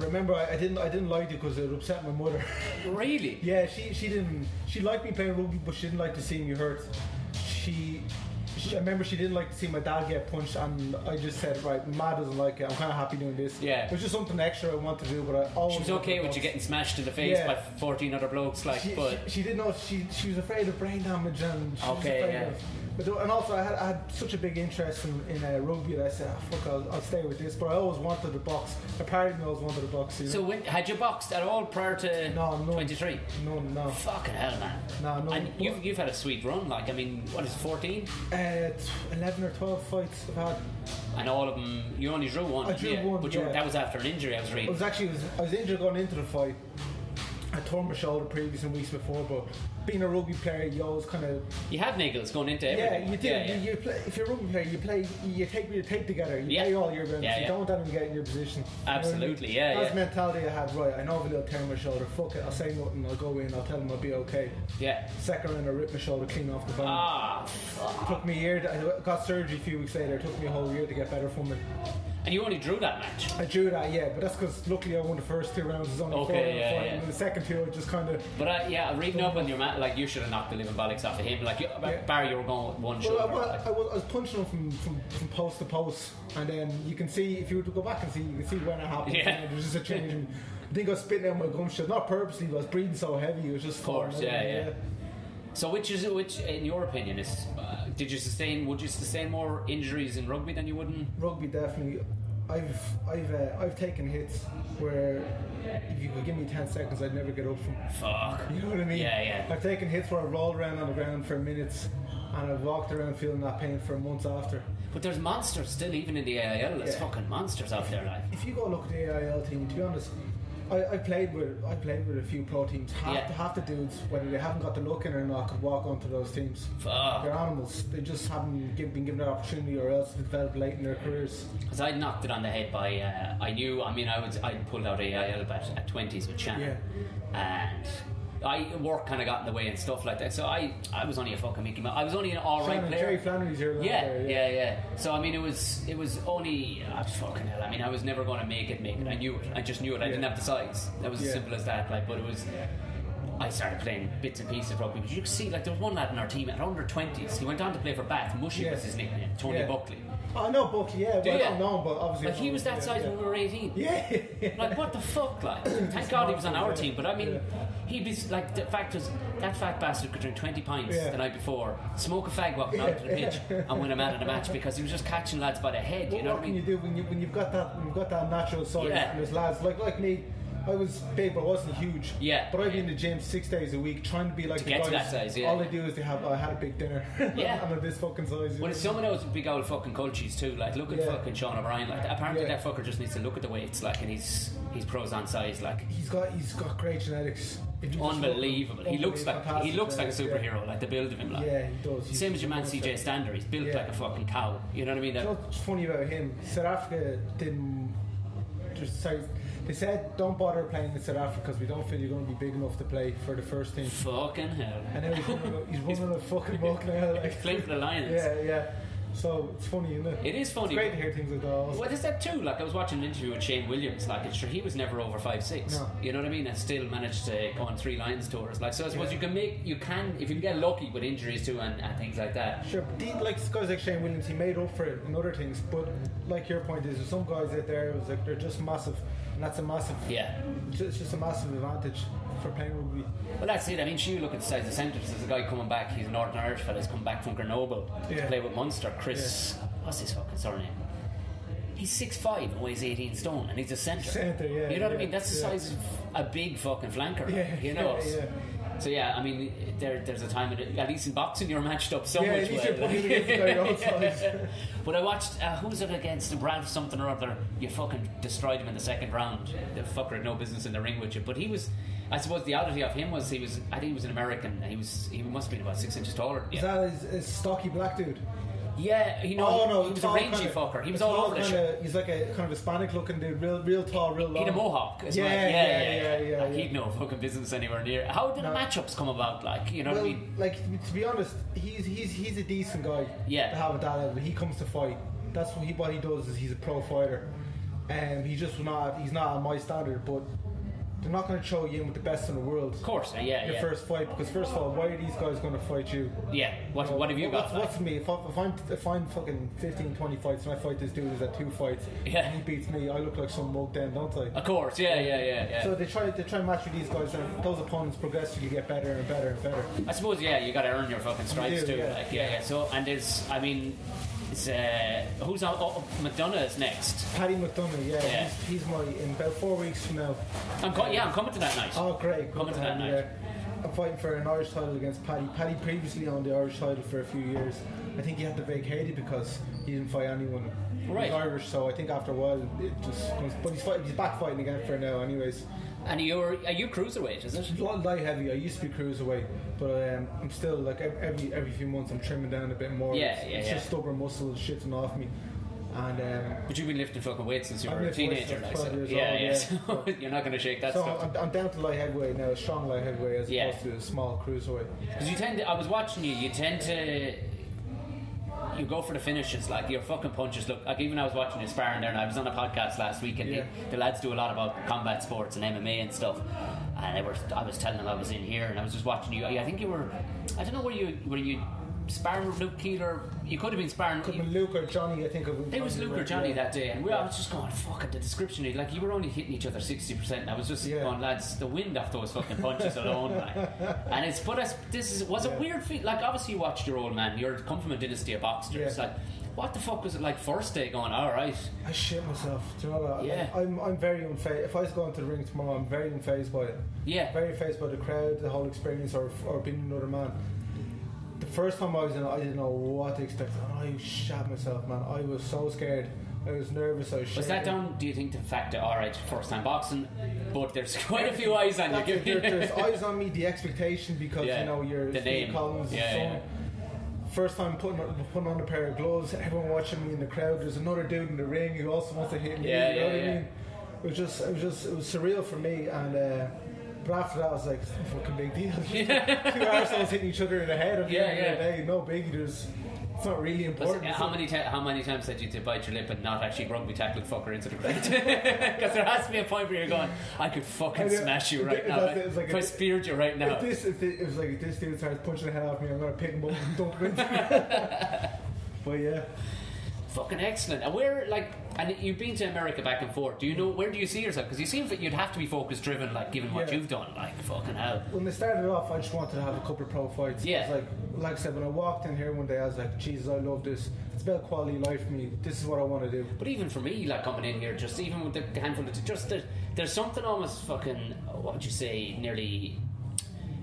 I remember I didn't like it because it upset my mother. Really? Yeah, she didn't. She liked me playing rugby, but she didn't like to see me hurt. I remember she didn't like to see my dad get punched, and I just said, right, Ma doesn't like it. I'm kind of happy doing this. Yeah. It was just something extra I wanted to do, but I always. She was okay with you getting smashed in the face by 14 other blokes, like. She didn't know. She was afraid of brain damage, and she was afraid of. And also, I had such a big interest in rugby that I said, fuck, I'll stay with this. But I always wanted to box. Apparently, I always wanted to box. You know? So, had you boxed at all prior to 23? No. Fucking hell, man. No. And you've had a sweet run. Like, I mean, what is it, 14? 11 or 12 fights I've had. And all of them, you only drew one. I drew one. But that was after an injury. I was reading. I was injured going into the fight. I tore my shoulder previous and weeks before, but being a rugby player, you always kind of... You have niggles going into everything. Yeah, you do. Yeah. You play, if you're a rugby player, you take your tape together. You play all year round. You don't let them get in your position. Absolutely, you know what I mean? That's the mentality I had. Right, I know if they'll tear my shoulder. Fuck it, I'll say nothing. I'll go in. I'll tell them I'll be okay. Yeah. Second round, I ripped my shoulder clean off the bone. Fuck. It took me a year. I got surgery a few weeks later. It took me a whole year to get better from it. And you only drew that match? I drew that, yeah, but that's because luckily I won the first 2 rounds. It was only 4 round fight, and the second 2 I just kind of. But reading up on your match, like you should have knocked the living bollocks off of him. Like Barry, you were going with one shoulder. I was punching him from post to post, and then you can see if you were to go back and see, you can see when it happened. Yeah. There's just a change. And I think I was spitting out my gum shot, not purposely, but I was breathing so heavy. It was just. Of course, yeah. So which in your opinion is? Would you sustain more injuries in rugby than you would in rugby? Definitely. I've taken hits where if you could give me 10 seconds I'd never get up from. Fuck. You know what I mean? Yeah. I've taken hits where I've rolled around on the ground for minutes and I've walked around feeling that pain for months after. But there's monsters still, even in the AIL. There's fucking monsters out there, like. If you go look at the AIL team, to be honest, I played with a few pro teams. Half the dudes, whether they haven't got the look in or not, could walk onto those teams. Fuck. They're animals. They just haven't been given that opportunity, or else developed late in their careers. Because I knocked it on the head by I pulled out AIL at 20s with Shannon, and work kind of got in the way and stuff like that. So I was only a fucking Mickey Mouse. I was only an alright player. Jerry Flannery's here. Yeah. So I mean, it was only fucking hell. I mean, I was never going to make it. I knew it. I just knew it. I didn't have the size. That was as simple as that. Like, but it was. I started playing bits and pieces of rugby, but you could see, like, there was one lad in our team at under 20s. He went on to play for Bath. Mushy was his nickname. Tony Buckley. I know Buckley, yeah. Well, I don't know him, but obviously. Like, he was that size when we were 18. Yeah. Like, what the fuck, like? Thank God he was on our team, but I mean, he'd be, like, the fact was, that fat bastard could drink 20 pints the night before, smoke a fag walking out to the pitch, and win a man in a match because he was just catching lads by the head, you know what I mean? What can you do when you've got that natural size and there's lads, like me, I was big, but I wasn't huge. Yeah. But I'd be in the gym 6 days a week trying to be like to the get guys. To that size, all they do is I had a big dinner. Yeah. I'm at this fucking size. Well, it's some of those big old fucking cultures too. Like, look at fucking Sean O'Brien. Like, apparently that fucker just needs to look at the weights, like, and he's pros on size. Like, he's got great genetics. Unbelievable. He looks like a superhero. Like the build of him. Like, yeah, he does. Same as your man CJ Stander. He's built like a fucking cow. You know what I mean? You know what's funny about him? South Africa didn't. They said don't bother playing in South Africa because we don't feel you're going to be big enough to play for the first team. Fucking hell. And now he's running a fucking walk now. Like. He's playing for the Lions. Yeah. So it's funny, isn't it? It is funny. It's great to hear things like that. Also. Well, there's that too. Like, I was watching an interview with Shane Williams. Like, it's true, he was never over 5'6". No. You know what I mean? And still managed to go on 3 Lions tours. Like, so I suppose you can if you can get lucky with injuries too and things like that. Sure, like guys like Shane Williams, he made up for it in other things. But like your point is, there's some guys out there, it was like they're just massive, and that's a massive. Yeah. It's just a massive advantage for playing rugby. Well, that's it. I mean, you look at the size of centres. There's a guy coming back. He's a Northern Irish fella. He's come back from Grenoble to play with Munster. Chris. What's his fucking surname? He's 6'5" and weighs 18 stone, and he's a centre. Yeah. You know what I mean? That's the size of a big fucking flanker. You know. So yeah, I mean, there's a time at least in boxing you're matched up so much well. But I watched who was it against? Ralph something or other. You fucking destroyed him in the second round. The fucker had no business in the ring with you. But he was. I suppose the oddity of him was I think he was an American. He must have been about 6 inches taller. Is that his stocky black dude? Yeah, he was a rangy fucker. He was all over the shop. He's like a kind of Hispanic looking dude, real tall, real long. He'd a mohawk. Yeah. He'd no fucking business anywhere near. How did the matchups come about? Like, you know what I mean? Like, to be honest, he's a decent guy. Yeah. To have at that level, he comes to fight. That's what he does. Is he's a pro fighter, and he's not at my standard, but. they're not going to throw you in with the best in the world. Of course, Your first fight, because first of all, why are these guys going to fight you? Yeah. What have you got? What's me? If I'm fucking 15, 20 fights and I fight this dude who's at 2 fights and he beats me, I look like some mug then, don't I? Of course, yeah. So they try and match with these guys, and those opponents progressively get better and better and better. I suppose, you got to earn your fucking stripes too. Yeah. So, and there's, I mean, it's who's on? McDonough is next. Paddy McDonough, he's in about 4 weeks from now. I'm coming to that night. Oh, great! Coming to that night. I'm fighting for an Irish title against Paddy. Paddy previously owned the Irish title for a few years. I think he had to vacate it because he didn't fight anyone who was Irish. So I think after a while it just comes. But he's back fighting again for now, anyways. And are you cruiserweight? Is it? Light heavy. I used to be cruiserweight, but I'm still like every few months I'm trimming down a bit more. It's just stubborn muscle shitting off me. And but you've been lifting fucking weights since you were a teenager, like, so. So you're not going to shake that stuff. So I'm down to light heavyweight now, a strong light heavyweight as opposed to a small cruiserweight. Because I was watching you tend to. You go for the finishes, like your fucking punches look like. Even I was watching you sparring there, and I was on a podcast last week, and the lads do a lot about combat sports and MMA and stuff. And I was telling them I was in here, and I was just watching you. I think you were. I don't know were you sparring with Luke Keeler? You could have been sparring. Could have been Luke or Johnny, I think. It was Luke or Johnny that day, and I was just going, fuck it, the description. Like, you were only hitting each other 60%, and I was just going, lads, the wind off those fucking punches alone, like. And was a weird feat. Like, obviously you watched your old man. You're come from a dynasty of boxers. It's like, what the fuck was it like first day going, alright? I shit myself. Do you know what? Yeah. I'm very unfazed. If I was going to the ring tomorrow, I'm very unfazed by it. Yeah. Very fazed by the crowd, the whole experience, or being another man. The first time I was in it, I didn't know what to expect. I shat myself, man. I was so scared. I was nervous. I was shaking. Was that down, do you think, to the fact that, alright, first time boxing, but there's quite a few eyes on you? There's eyes on me, the expectation, because you're the Steve name. Collins' son. First time putting on a pair of gloves, everyone watching me in the crowd. There's another dude in the ring who also wants to hit me. You know what I mean? It was surreal for me, and but after that I was like, it's a fucking big deal. Two arseholes hitting each other in the head at the end of the day, no biggie. It's not really important. How many times did you bite your lip and not actually rugby tackle fucker into the ground? Because there has to be a point where you're going, I could fucking smash you right now. If I speared you right now. It was like, if this dude starts punching the head off me, I'm going to pick him up and dump him into But yeah. Fucking excellent. And you've been to America back and forth. Do you know, where do you see yourself? Because you seem you'd have to be focus driven, like, given what you've done. Like, fucking hell. When they started off, I just wanted to have a couple of pro fights. Yeah. Like I said, when I walked in here one day, I was like, Jesus, I love this. It's about quality of life for me. This is what I want to do. But even for me, like, coming in here, just even with the handful of there's something almost fucking, what would you say, nearly.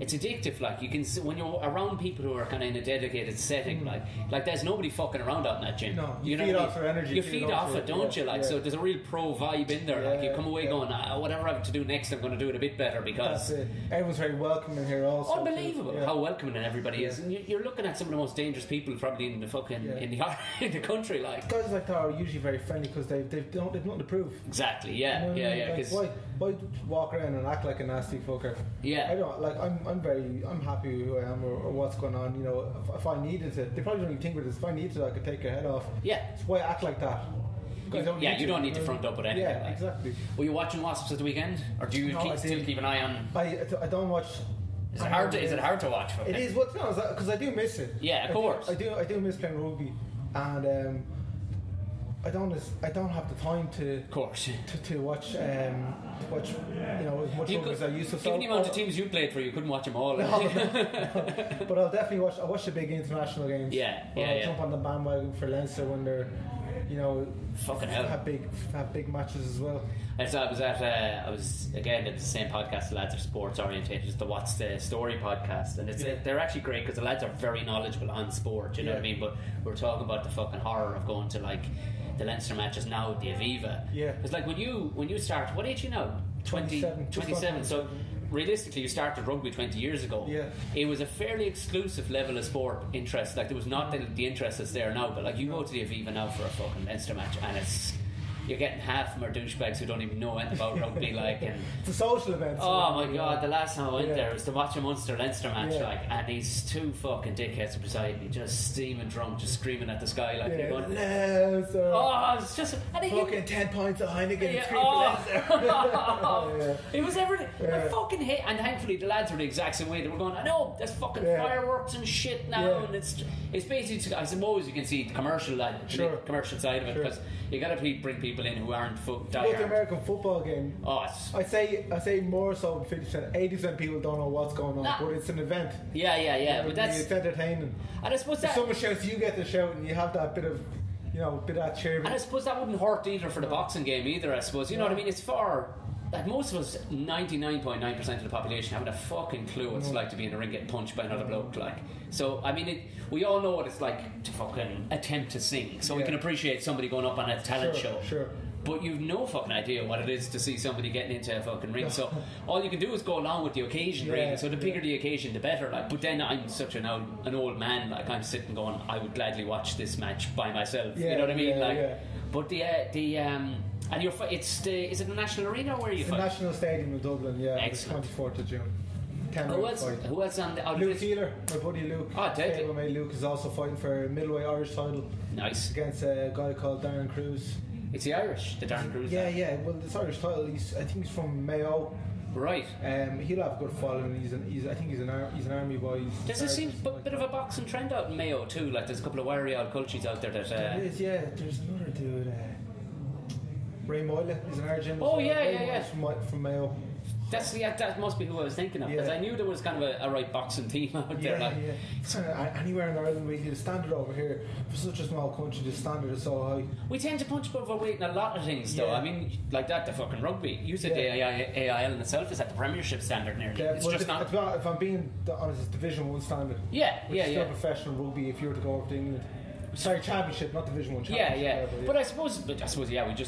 It's addictive, like, you can see when you're around people who are kind of in a dedicated setting, like there's nobody fucking around out in that gym. No, you feed off their energy. You feed off it, don't you? Like, so there's a real pro vibe in there. Like, you come away going, whatever I have to do next, I'm going to do it a bit better, because that's it. Everyone's very welcoming here. Also, unbelievable how welcoming everybody is, and you're looking at some of the most dangerous people probably in the fucking in the country. Like, guys like that are usually very friendly because they've nothing to prove. Exactly. Yeah. Like, why walk around and act like a nasty fucker? Yeah. I don't like. I'm happy with who I am or what's going on. You know, if I needed to, they probably don't even think with this. If I needed to, I could take your head off. Yeah. So why act like that? You don't need to front up with anything. Yeah, exactly. Were you watching Wasps at the weekend, or do you still keep an eye on? I don't watch. Is it hard to watch? It is. Well, because I do miss it. Yeah, of course. I do miss playing rugby, and I don't have the time to. Of course. To watch as much rugby as I used to. Given the amount of teams you played for, you couldn't watch them all. No. But I'll definitely watch. I watch the big international games. I'll jump on the bandwagon for Leinster when they're, fucking hell, have big matches as well. And so I was again at the same podcast. The lads are sports orientated. It's the What's the Story podcast, and they're actually great because the lads are very knowledgeable on sport. You know what I mean? But we're talking about the fucking horror of going to like the Leinster matches now at the Aviva. Yeah. It's like when you start. What age are you now? 27. So realistically, you started rugby 20 years ago. Yeah. It was a fairly exclusive level of sport interest. Like, there was not the interest that's there now. But like, you go to the Aviva now for a fucking Leinster match, and you're getting half more douchebags who don't even know anything about rugby, like. And it's a social event. oh my god, the last time I went there was to watch a Munster-Leinster match, like, and these two fucking dickheads beside me, just steaming drunk, just screaming at the sky, like, you're going, oh, it's just fucking 10 points of Heineken. It was everything. I fucking hate, and thankfully the lads were the exact same way. They were going, I know, there's fucking fireworks and shit now, and it's basically, I suppose you can see the commercial commercial side of it, because you got to bring people in who aren't the American football game. Oh, I say more so than 50%. 80% people don't know what's going on, but it's an event. But it's entertaining. And I suppose if someone shouts, you get to shout, and you have that bit of, bit of that cheering. And I suppose that wouldn't hurt either for the boxing game either. I suppose what I mean. It's for. Like most of us, 99.9% of the population haven't a fucking clue what it's like to be in a ring getting punched by another bloke. Like, so I mean, we all know what it's like to fucking attempt to sing. So we can appreciate somebody going up on a talent show. Sure. But you've no fucking idea what it is to see somebody getting into a fucking ring. So all you can do is go along with the occasion, really. So the bigger the occasion, the better. Like, but then I'm such an old man. Like, I'm sitting going, I would gladly watch this match by myself. You know what I mean? But and is it the National Arena or where are you fighting? The National Stadium in Dublin, Excellent. The 24th of June. Who else on the... Luke Keeler, my buddy Luke. Deadly. My mate Luke is also fighting for a middleweight Irish title. Nice. Against a guy called Darren Cruz. It's the Irish, the Darren Cruz. Yeah. Well, this Irish title, I think he's from Mayo. Right. He'll have a good following. I think he's an army boy. Does there seem a bit of a boxing trend out in Mayo too? Like, there's a couple of wiry old cultures out there that. There is, yeah. There's another dude. Ray Moyle is an Argentine. Oh yeah. From Mayo. That must be who I was thinking of, because I knew there was kind of a right boxing team out there. It's kind of anywhere in Ireland, really. The standard over here for such a small country, the standard is so high. We tend to punch above our weight in a lot of things, though. I mean, like that, the fucking rugby. You said the AIL in itself is at the Premiership standard nearly. It's just not. If I'm being honest, it's Division 1 standard. It's still professional rugby if you were to go over to England. Sorry, Championship, not Division 1 Championship. But I suppose, we just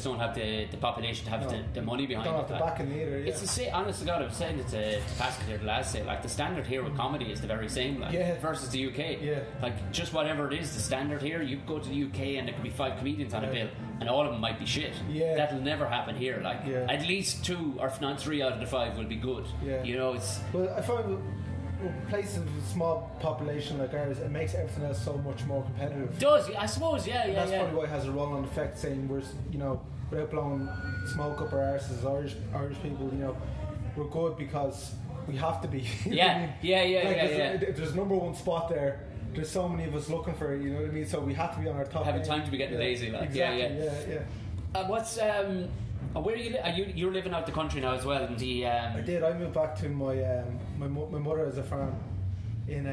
don't have the population to have the money behind it. Don't have the backing either. It's the same. Honest to God, I was saying it to Pascal here the last day. Like, the standard here with comedy is the very same. Like, versus the UK. Like, just whatever it is, the standard here. You go to the UK and there could be 5 comedians on a bill, and all of them might be shit. That'll never happen here. Like, at least 2 or if not 3 out of the 5 will be good. You know, it's. Well, I find. Places with a small population like ours, it makes everything else so much more competitive. It does, I suppose, That's probably why it has a roll-on effect, saying we're, without blowing smoke up our arses, Irish people, we're good because we have to be. There's number 1 spot there. There's so many of us looking for it, you know what I mean? So we have to be on our top. Having time to be getting lazy, like. Exactly, what's where are you? You're living out the country now as well. In the I did. I moved back to my mother has a farm in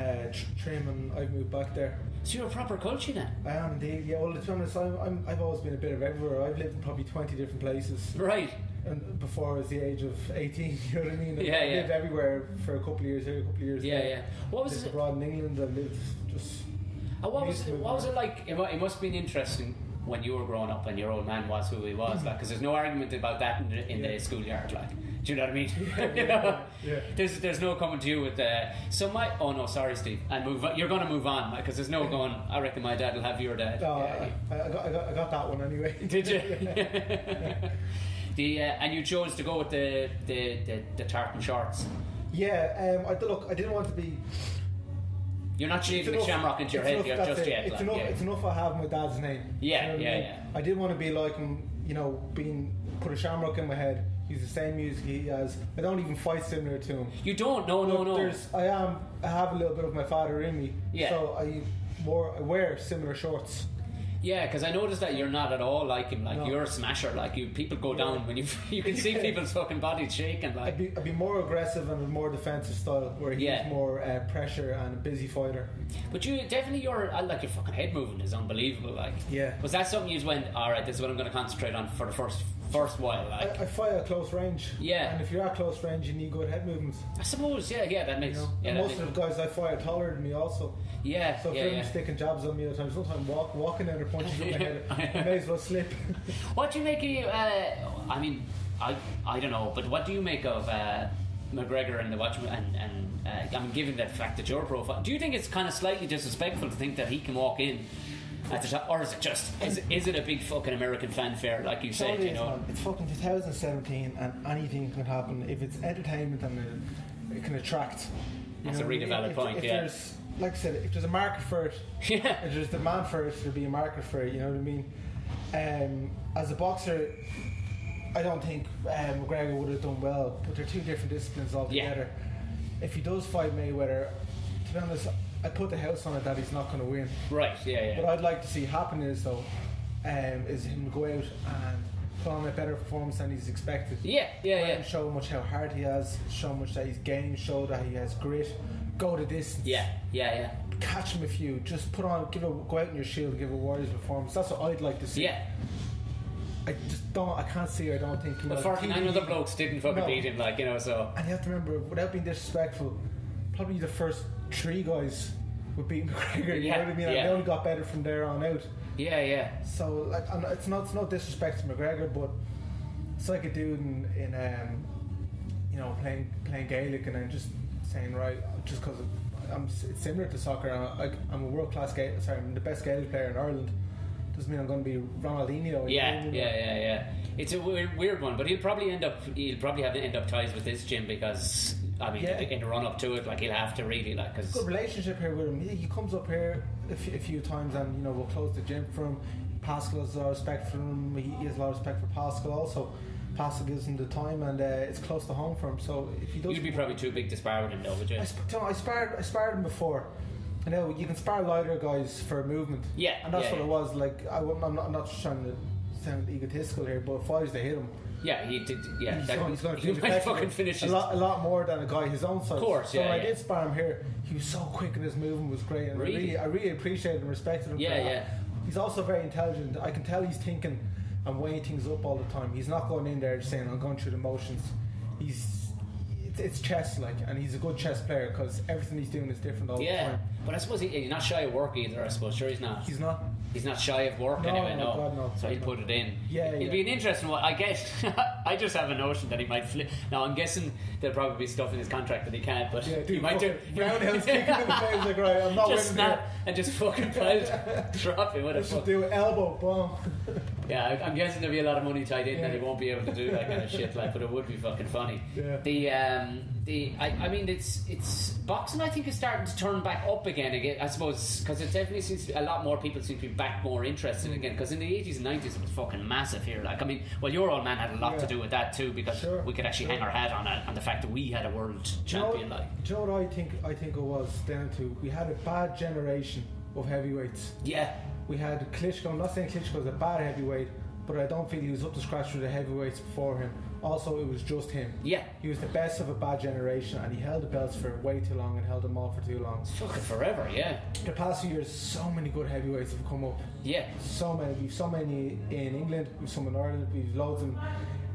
Trim, and I've moved back there. So you're a proper culture then? I am indeed. Yeah. Well, to be honest, I've always been a bit of everywhere. I've lived in probably 20 different places. Right. And before I was the age of 18, you know what I mean? I lived everywhere for a couple of years here, a couple of years there. What was it? Abroad in England, I lived just. What was it like? It must have been interesting when you were growing up and your old man was who he was, like, because there's no argument about that in the schoolyard, like. Do you know what I mean? There's no coming to you with sorry Steve, and move on. You're going to move on, because there's no going, I reckon my dad will have your dad. I got that one anyway. Did you? And you chose to go with the tartan shorts. I didn't want to be. You're not shaving the shamrock into your head just yet. It's enough I have my dad's name. I didn't want to be like him, put a shamrock in my head. He's the same music he has. I don't even fight similar to him. You don't? No. I have a little bit of my father in me. So I wear similar shorts. Yeah, because I noticed that you're not at all like him. Like, you're a smasher. Like, people go down when you can see people's fucking bodies shaking. Like, I'd be more aggressive and a more defensive style, where he's more pressure and a busy fighter. But your fucking head movement is unbelievable. Like, was that something you went, all right, this is what I'm going to concentrate on for the first while? Like, I fight at close range. And if you're at close range, you need good head movements. I suppose. That makes. Most of the guys I fight are taller than me also. So if they're sticking jabs on me all the time, sometimes walking in or punching on my head, I may as well slip. What do you make of you? I mean, I don't know, but what do you make of McGregor and the Watchman? And given the fact that your profile, do you think it's kind of slightly disrespectful to think that he can walk in at the top, or is it just is it a big fucking American fanfare like you said? You know, it's fucking 2017, and anything can happen if it's entertainment and it can attract. That's a really valid point. If yeah. There's, like I said, if there's a market for it, yeah. if there's demand for it, there'll be a market for it. You know what I mean? As a boxer, I don't think McGregor would have done well, but they're two different disciplines altogether. Yeah. If he does fight Mayweather, to be honest, I put the house on it that he's not going to win. Right, yeah. What I'd like to see happen is is him go out and put on a better performance than he's expected. Yeah. Show much how hard he has, show much that he's gained, show that he has grit, go the distance. Yeah. Catch him a few, just go out in your shield and give a warrior's performance. That's what I'd like to see. Yeah. I can't see or I don't think. But 49 other blokes didn't fucking beat him, like, you know, so. And you have to remember, without being disrespectful, probably the first 3 guys would beat McGregor, you know what I mean? And they only got better from there on out. Yeah. So, like, it's no disrespect to McGregor, but it's like a dude in you know, playing Gaelic and then just saying, right, just because it's similar to soccer, I'm a world-class I'm the best Gaelic player in Ireland, doesn't mean I'm going to be Ronaldinho. Yeah. It's a weird one, but he'll probably end up ties with this gym because I mean in the run up to it, like he'll have to really like. Cause good relationship here with him. He comes up here a few times, and you know we'll close the gym for him. Pascal has a lot of respect for him. He has a lot of respect for Pascal also. Pascal gives him the time, and it's close to home for him. So if he does, you'd be probably too big to spar with him, though, would you? I sparred him before. You know, you can spar lighter guys for movement. Yeah, and that's what it was. Like, I'm not trying to sound egotistical here, but if I was to hit him, he did. Yeah, he's going to fucking finish a lot more than a guy his own size. Of course, so when I did spar him here, he was so quick and his movement was great, and I really appreciated and respected him. Yeah. He's also very intelligent. I can tell he's thinking and weighing things up all the time. He's not going in there just saying I'm going through the motions. It's chess, like, and he's a good chess player because everything he's doing is different all the time. But I suppose he's not shy of work either. I suppose he's not. He's not shy of work anyway. No. God, no. So he'll put it in. It'd be an interesting one. I guess. I just have a notion that he might flip. Now I'm guessing there'll probably be stuff in his contract that he can't. But he might do. Roundhouse kick in the face, like, right, I'm not just winning snap and just fucking drop him. Just do elbow bomb. Yeah, I'm guessing there'll be a lot of money tied in that he won't be able to do that kind of shit. Like, but it would be fucking funny. Yeah. I mean, it's boxing. I think is starting to turn back up again. I suppose because it definitely seems a lot more people seem to be back more interested again. Because in the 80s and 90s it was fucking massive here. Like, I mean, well, your old man had a lot to do with that too, because we could actually hang our hat on the fact that we had a world champion. Do you know what I think it was down to? We had a bad generation of heavyweights. Yeah. We had Klitschko. I'm not saying Klitschko was a bad heavyweight, but I don't feel he was up to scratch with the heavyweights before him. Also, it was just him. Yeah. He was the best of a bad generation, and he held the belts for way too long and held them all for too long. It's fucking forever, yeah. The past few years, so many good heavyweights have come up. Yeah. So many. We've so many in England, we've some in Ireland, we've loads in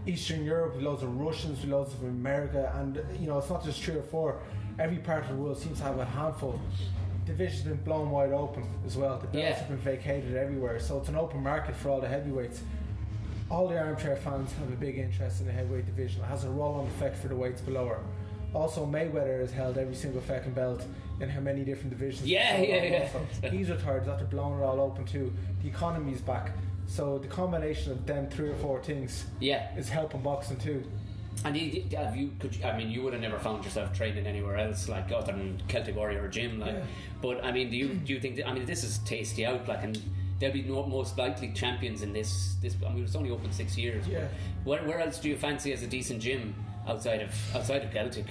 Eastern Europe, we've loads of Russians, we've loads of America, and you know, it's not just 3 or 4. Every part of the world seems to have a handful. Division's been blown wide open as well. The belts have been vacated everywhere, so it's an open market for all the heavyweights. All the armchair fans have a big interest in the heavyweight division. It has a roll-on effect for the weights below her. Also, Mayweather has held every single fucking belt in how many different divisions. Yeah. He's retired after blowing it all open too. The economy's back, so the combination of them 3 or 4 things is helping boxing too. And you would have never found yourself training anywhere else, like other than Celtic Warrior or gym, like. But I mean, do you think? I mean, this is tasty out, like, and they'll be most likely champions in this. I mean, it's only open 6 years. Yeah. Where else do you fancy as a decent gym outside of Celtic?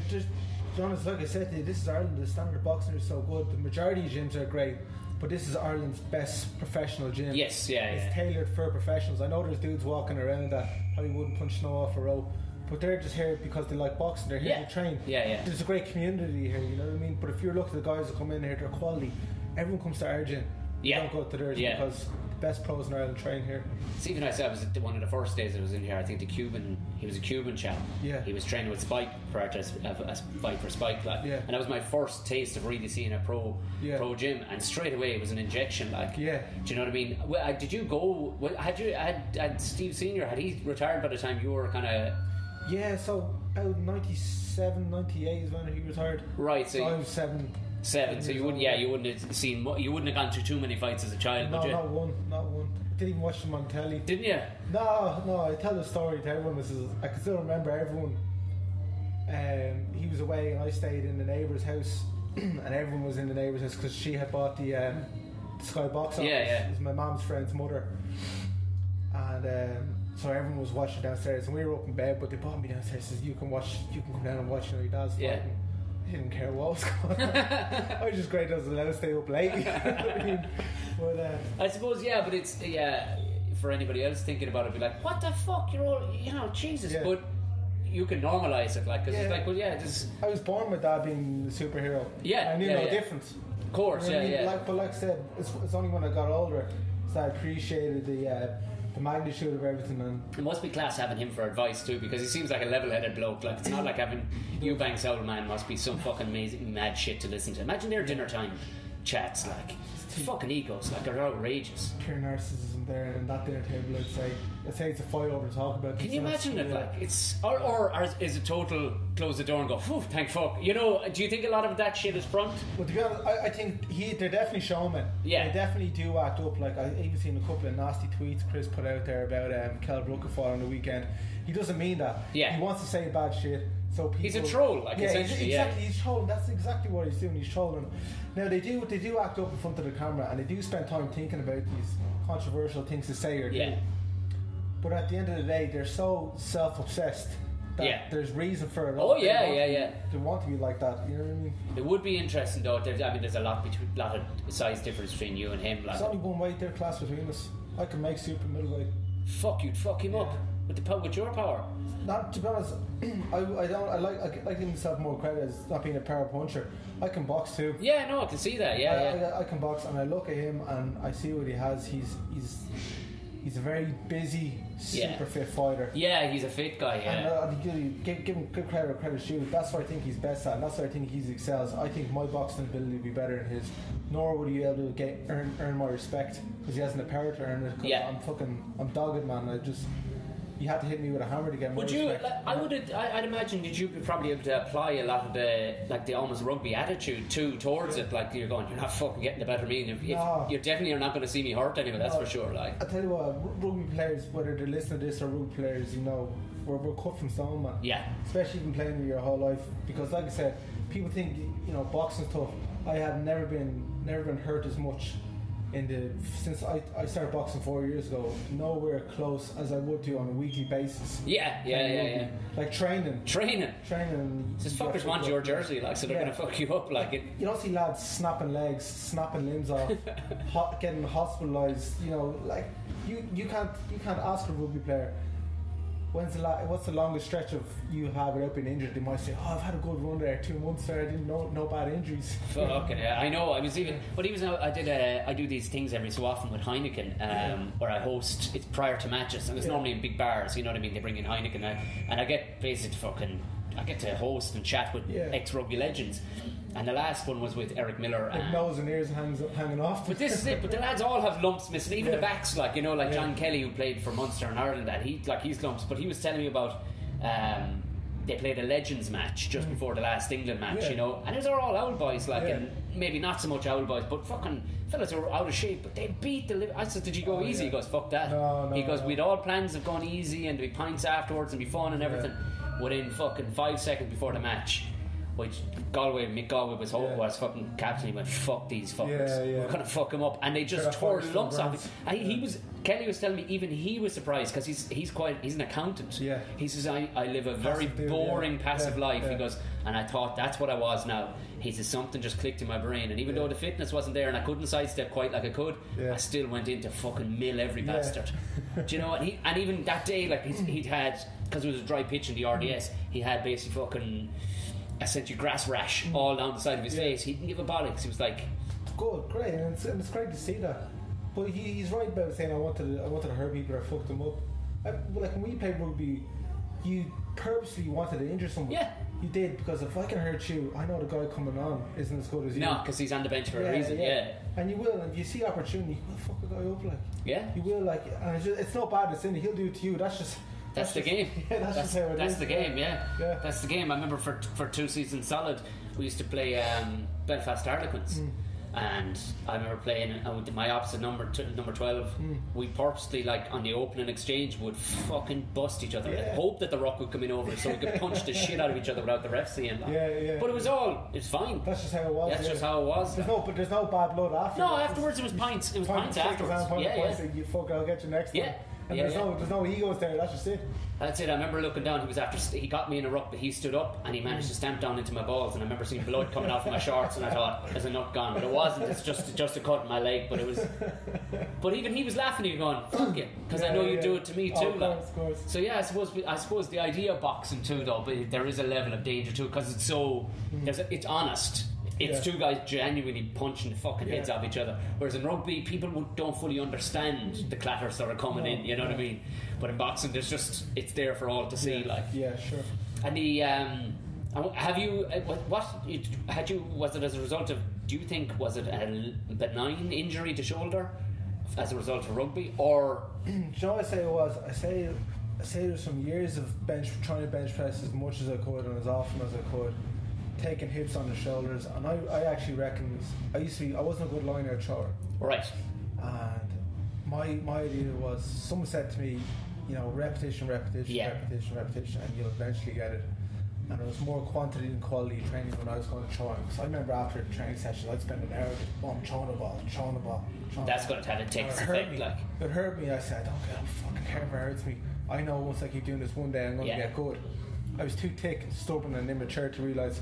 Just to be honest, like I said to you, this is Ireland. The standard of boxing is so good. The majority of gyms are great, but this is Ireland's best professional gym. Yes, It's tailored for professionals. I know there's dudes walking around that probably wouldn't punch snow off a rope, but they're just here because they like boxing. They're here to train. Yeah. There's a great community here, you know what I mean? But if you look at the guys that come in here, they're quality. Everyone comes to our gym. They don't go to theirs because the best pros in Ireland train here. Stephen, I was at one of the first days I was in here. I think he was a Cuban chap. Yeah. He was training with Spike prior to a fight for Spike, like. Yeah. And that was my first taste of really seeing a pro gym, and straight away it was an injection, like. Yeah. Do you know what I mean? Well, did you go? Well, had Steve Sr. had he retired by the time you were kind of? Yeah. So about 97, 98 is when he retired. Right. So I was 7. 7. So you wouldn't have seen. You wouldn't have gone through too many fights as a child, No, would you? not one. Didn't even watch them on telly. Didn't you? No. I tell the story to everyone. I can still remember everyone. He was away, and I stayed in the neighbour's house, and everyone was in the neighbour's house because she had bought the Sky box office. Yeah. It was my mum's friend's mother, and so everyone was watching downstairs, and we were up in bed, but they brought me downstairs. Says you can come down and watch your dad's fight. I didn't care what was going on. I was just great. I was allowed to stay up late. But I suppose, but it's for anybody else thinking about it, be like, what the fuck? You're all, Jesus. Yeah. But you can normalise it, like, because it's like, this. I was born with dad being the superhero. Yeah, I knew no difference. Of course, But like I said, it's only when I got older that I appreciated the magnitude of everything. And it must be class having him for advice too, because he seems like a level-headed bloke. Like, it's not like having Eubanks old man must be some fucking amazing mad shit to listen to. Imagine their dinner time chats, like fucking egos, like, are outrageous. Pure narcissism there, and that dinner table. I'd say it's a fight over to talk about. Can you imagine it? Like, it's or is it total close the door and go, phew, thank fuck? Do you think a lot of that shit is front? Well, to be honest, I think they're definitely showmen. Yeah, they definitely do act up. Like, I even seen a couple of nasty tweets Chris put out there about Kell Brooker on the weekend. He doesn't mean that. Yeah, he wants to say bad shit. So people, he's a troll, like, essentially. Exactly, he's trolling. That's exactly what he's doing. He's trolling. Now they do act up in front of the camera, and they do spend time thinking about these controversial things to say or do. But at the end of the day, they're so self-obsessed that there's reason for it. Oh yeah. They want to be like that. You know what I mean? It would be interesting though. There's a lot of size difference between you and him. Like, there's only one weight there class between us. I can make super middleweight. Fuck, you'd fuck him up with your power. Not to be honest, I like giving myself more credit as not being a power puncher. I can box too. Yeah, no, I can see that. I can box, and I look at him and I see what he has. He's a very busy, super fit fighter. Yeah, he's a fit guy. Yeah, and give him good credit where credit's due. That's what I think he's best at, and that's what I think he excels. I think my boxing ability would be better than his. Nor would he be able to earn my respect because he hasn't the power to earn it. I'm dogged, man. You had to hit me with a hammer to get more respect. I'd imagine that you'd be probably able to apply a lot of the almost rugby attitude towards it. Like, you're not fucking getting the better of me. If you definitely are not going to see me hurt anyway. That's for sure. Like, I tell you what, rugby players, whether they're listening to this or rugby players, we're cut from stone, man. Yeah. Especially even playing with your whole life, because like I said, people think boxing's tough. I have never been hurt as much. Since I started boxing 4 years ago, nowhere close as I would do on a weekly basis. Yeah. Like training. These fuckers want your jersey, like, so they're gonna fuck you up, like it. You don't see lads snapping legs, snapping limbs off, getting hospitalised. Like you can't ask a rugby player. What's the longest stretch of you have without being injured? They might say, "Oh, I've had a good run there, 2 months there. I didn't know no bad injuries." Fucking I know. I was even, but even I do these things every so often with Heineken, where I host. It's prior to matches, and it's normally in big bars. You know what I mean? They bring in Heineken, and I get basically I get to host and chat with ex-rugby legends. And the last one was with Eric Miller. Like nose and ears hanging off. But this is it. But the lads all have lumps missing. Even the backs, like John Kelly, who played for Munster and Ireland, that he's lumps. But he was telling me about they played a Legends match just before the last England match, and those are all old boys, and maybe not so much old boys, but fucking fellas who are out of shape. But they beat the. I said, "Did you go easy?" He goes, "Fuck that." He goes, "We'd all plans of going easy and there'd be pints afterwards and be fun and everything." Within fucking 5 seconds before the match, which Mick Galway was fucking captain. He went, "Fuck these fuckers, we're gonna fuck them up," and they just tore lumps off it. And Kelly was telling me even he was surprised because he's an accountant. Yeah. He says, I live a very boring passive life. He goes, and I thought that's what I was now. He says something just clicked in my brain, and even though the fitness wasn't there and I couldn't sidestep quite like I could, I still went in to fucking mill every bastard. Do you know? And even that day, like he'd had, because it was a dry pitch in the RDS, he had basically fucking essentially grass rash all down the side of his face. He didn't give a bollocks. He was like, good, great, and it's great to see that. But he's right about saying I wanted to hurt people or fuck them up. Like when we played rugby, you purposely wanted to injure someone. Yeah, you did, because if I can hurt you, I know the guy coming on isn't as good as you. No, because he's on the bench for a reason. Yeah, and you will, and if you see opportunity, you will fuck a guy up, like. Yeah, you will, like, and it's not bad. It's in. He'll do it to you. That's That's the game. Yeah, that's the game. Yeah, that's the game. I remember for 2 seasons solid, we used to play Belfast Harlequins. And I remember playing with my opposite number 12. We purposely, like on the opening exchange, would fucking bust each other and hope that the rock would come in over so we could punch the shit out of each other without the ref seeing. Like. But it was fine. That's just how it was. That's just how it was. There's no bad blood after. No, afterwards it was pints. It was pints afterwards. You fuck, I'll get you next time. And there's no egos there. That's just it. That's it. I remember looking down. He got me in a ruck, but he stood up and he managed to stamp down into my balls. And I remember seeing blood coming off of my shorts, and I thought, "Is a nut gone?" But it wasn't. It's just a cut in my leg. But it was. But even he was laughing. He was going, "Fuck it," because I know you do it to me too. Of course. So yeah, I suppose the idea of boxing too, though, but there is a level of danger too because it's so. It's honest. It's two guys genuinely punching the fucking heads off each other. Whereas in rugby, people don't fully understand the clatters that are coming in. You know what I mean? But in boxing, it's there for all to see. Like, yeah, sure. And the have you was it as a result of? Do you think was it a benign injury to shoulder as a result of rugby, or? Do you know what I say it was? I say there's some years of trying to bench press as much as I could and as often as I could. Taking hits on the shoulders, and I actually reckon I wasn't a good line out thrower. Right. And my idea was, someone said to me, repetition, and you'll eventually get it. And it was more quantity than quality training when I was going to throw. Because I remember after the training session, I'd spend an hour just throwing the ball. That's going to have a takes effect. It hurt me. I said, I don't get a fucking care if it hurts me. I know once I keep doing this one day, I'm going to get good. I was too thick, stubborn, and immature to realise.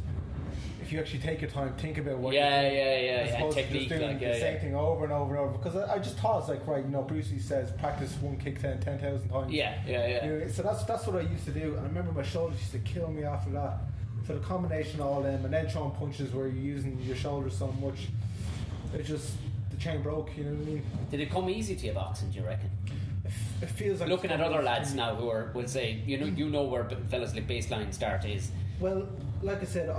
If you actually take your time, think about what you're doing. As opposed to just doing the same thing over and over and over. Because I just thought it's like, right, Bruce Lee says, practice one kick 10,000 times. So that's what I used to do. And I remember my shoulders used to kill me after that. So the combination of all them, and then throwing punches where you're using your shoulders so much, it just, the chain broke, you know what I mean? Did it come easy to you, boxing, do you reckon? It feels like... Looking at other lads now who will say, you know where fellas like baseline start is. Well, like I said,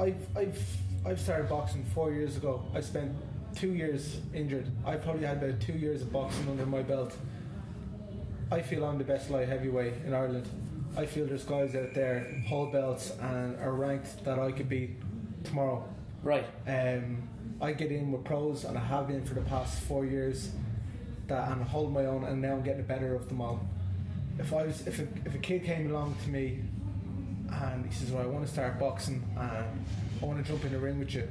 I've started boxing 4 years ago. I spent 2 years injured. I probably had about 2 years of boxing under my belt. I feel I'm the best light heavyweight in Ireland. I feel there's guys out there hold belts and are ranked that I could beat tomorrow. Right. I get in with pros, and I have been for the past 4 years. And hold my own, and now I'm getting the better of them all. If a kid came along to me and he says, "Well, I want to start boxing and I want to jump in the ring with you,"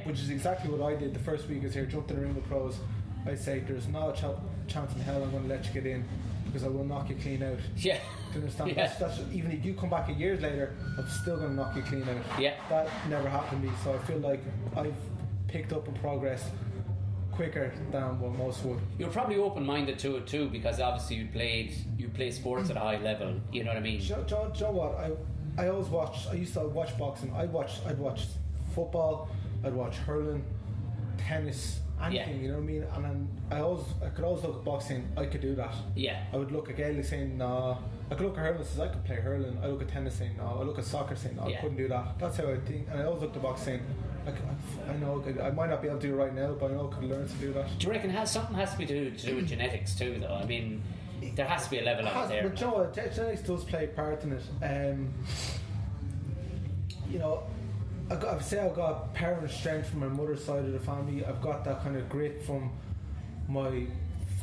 which is exactly what I did the first week I was here, jumped in the ring with pros, I'd say there's no chance in hell I'm going to let you get in, because I will knock you clean out. Do you understand? That's even if you come back a year later, I'm still going to knock you clean out. That never happened to me, so I feel like I've picked up and progressed quicker than what most would. You're probably open-minded to it too, because obviously you play sports at a high level. You know what I mean? Do you know what? I used to watch boxing. I'd watch football. I'd watch hurling, tennis, anything. You know what I mean? And then I could always look at boxing. I could do that. I would look at Gaelic saying no. I could look at hurling and say I could play hurling. I look at tennis saying no. I look at soccer saying no. I couldn't do that. That's how I think. And I always looked at boxing saying, I know I might not be able to do it right now, but I know I could learn to do that. Do you reckon something has to be to do with genetics too, though? I mean, there has to be a level of it there. But you know what, genetics does play a part in it. I've got parent strength from my mother's side of the family. I've got that kind of grit from my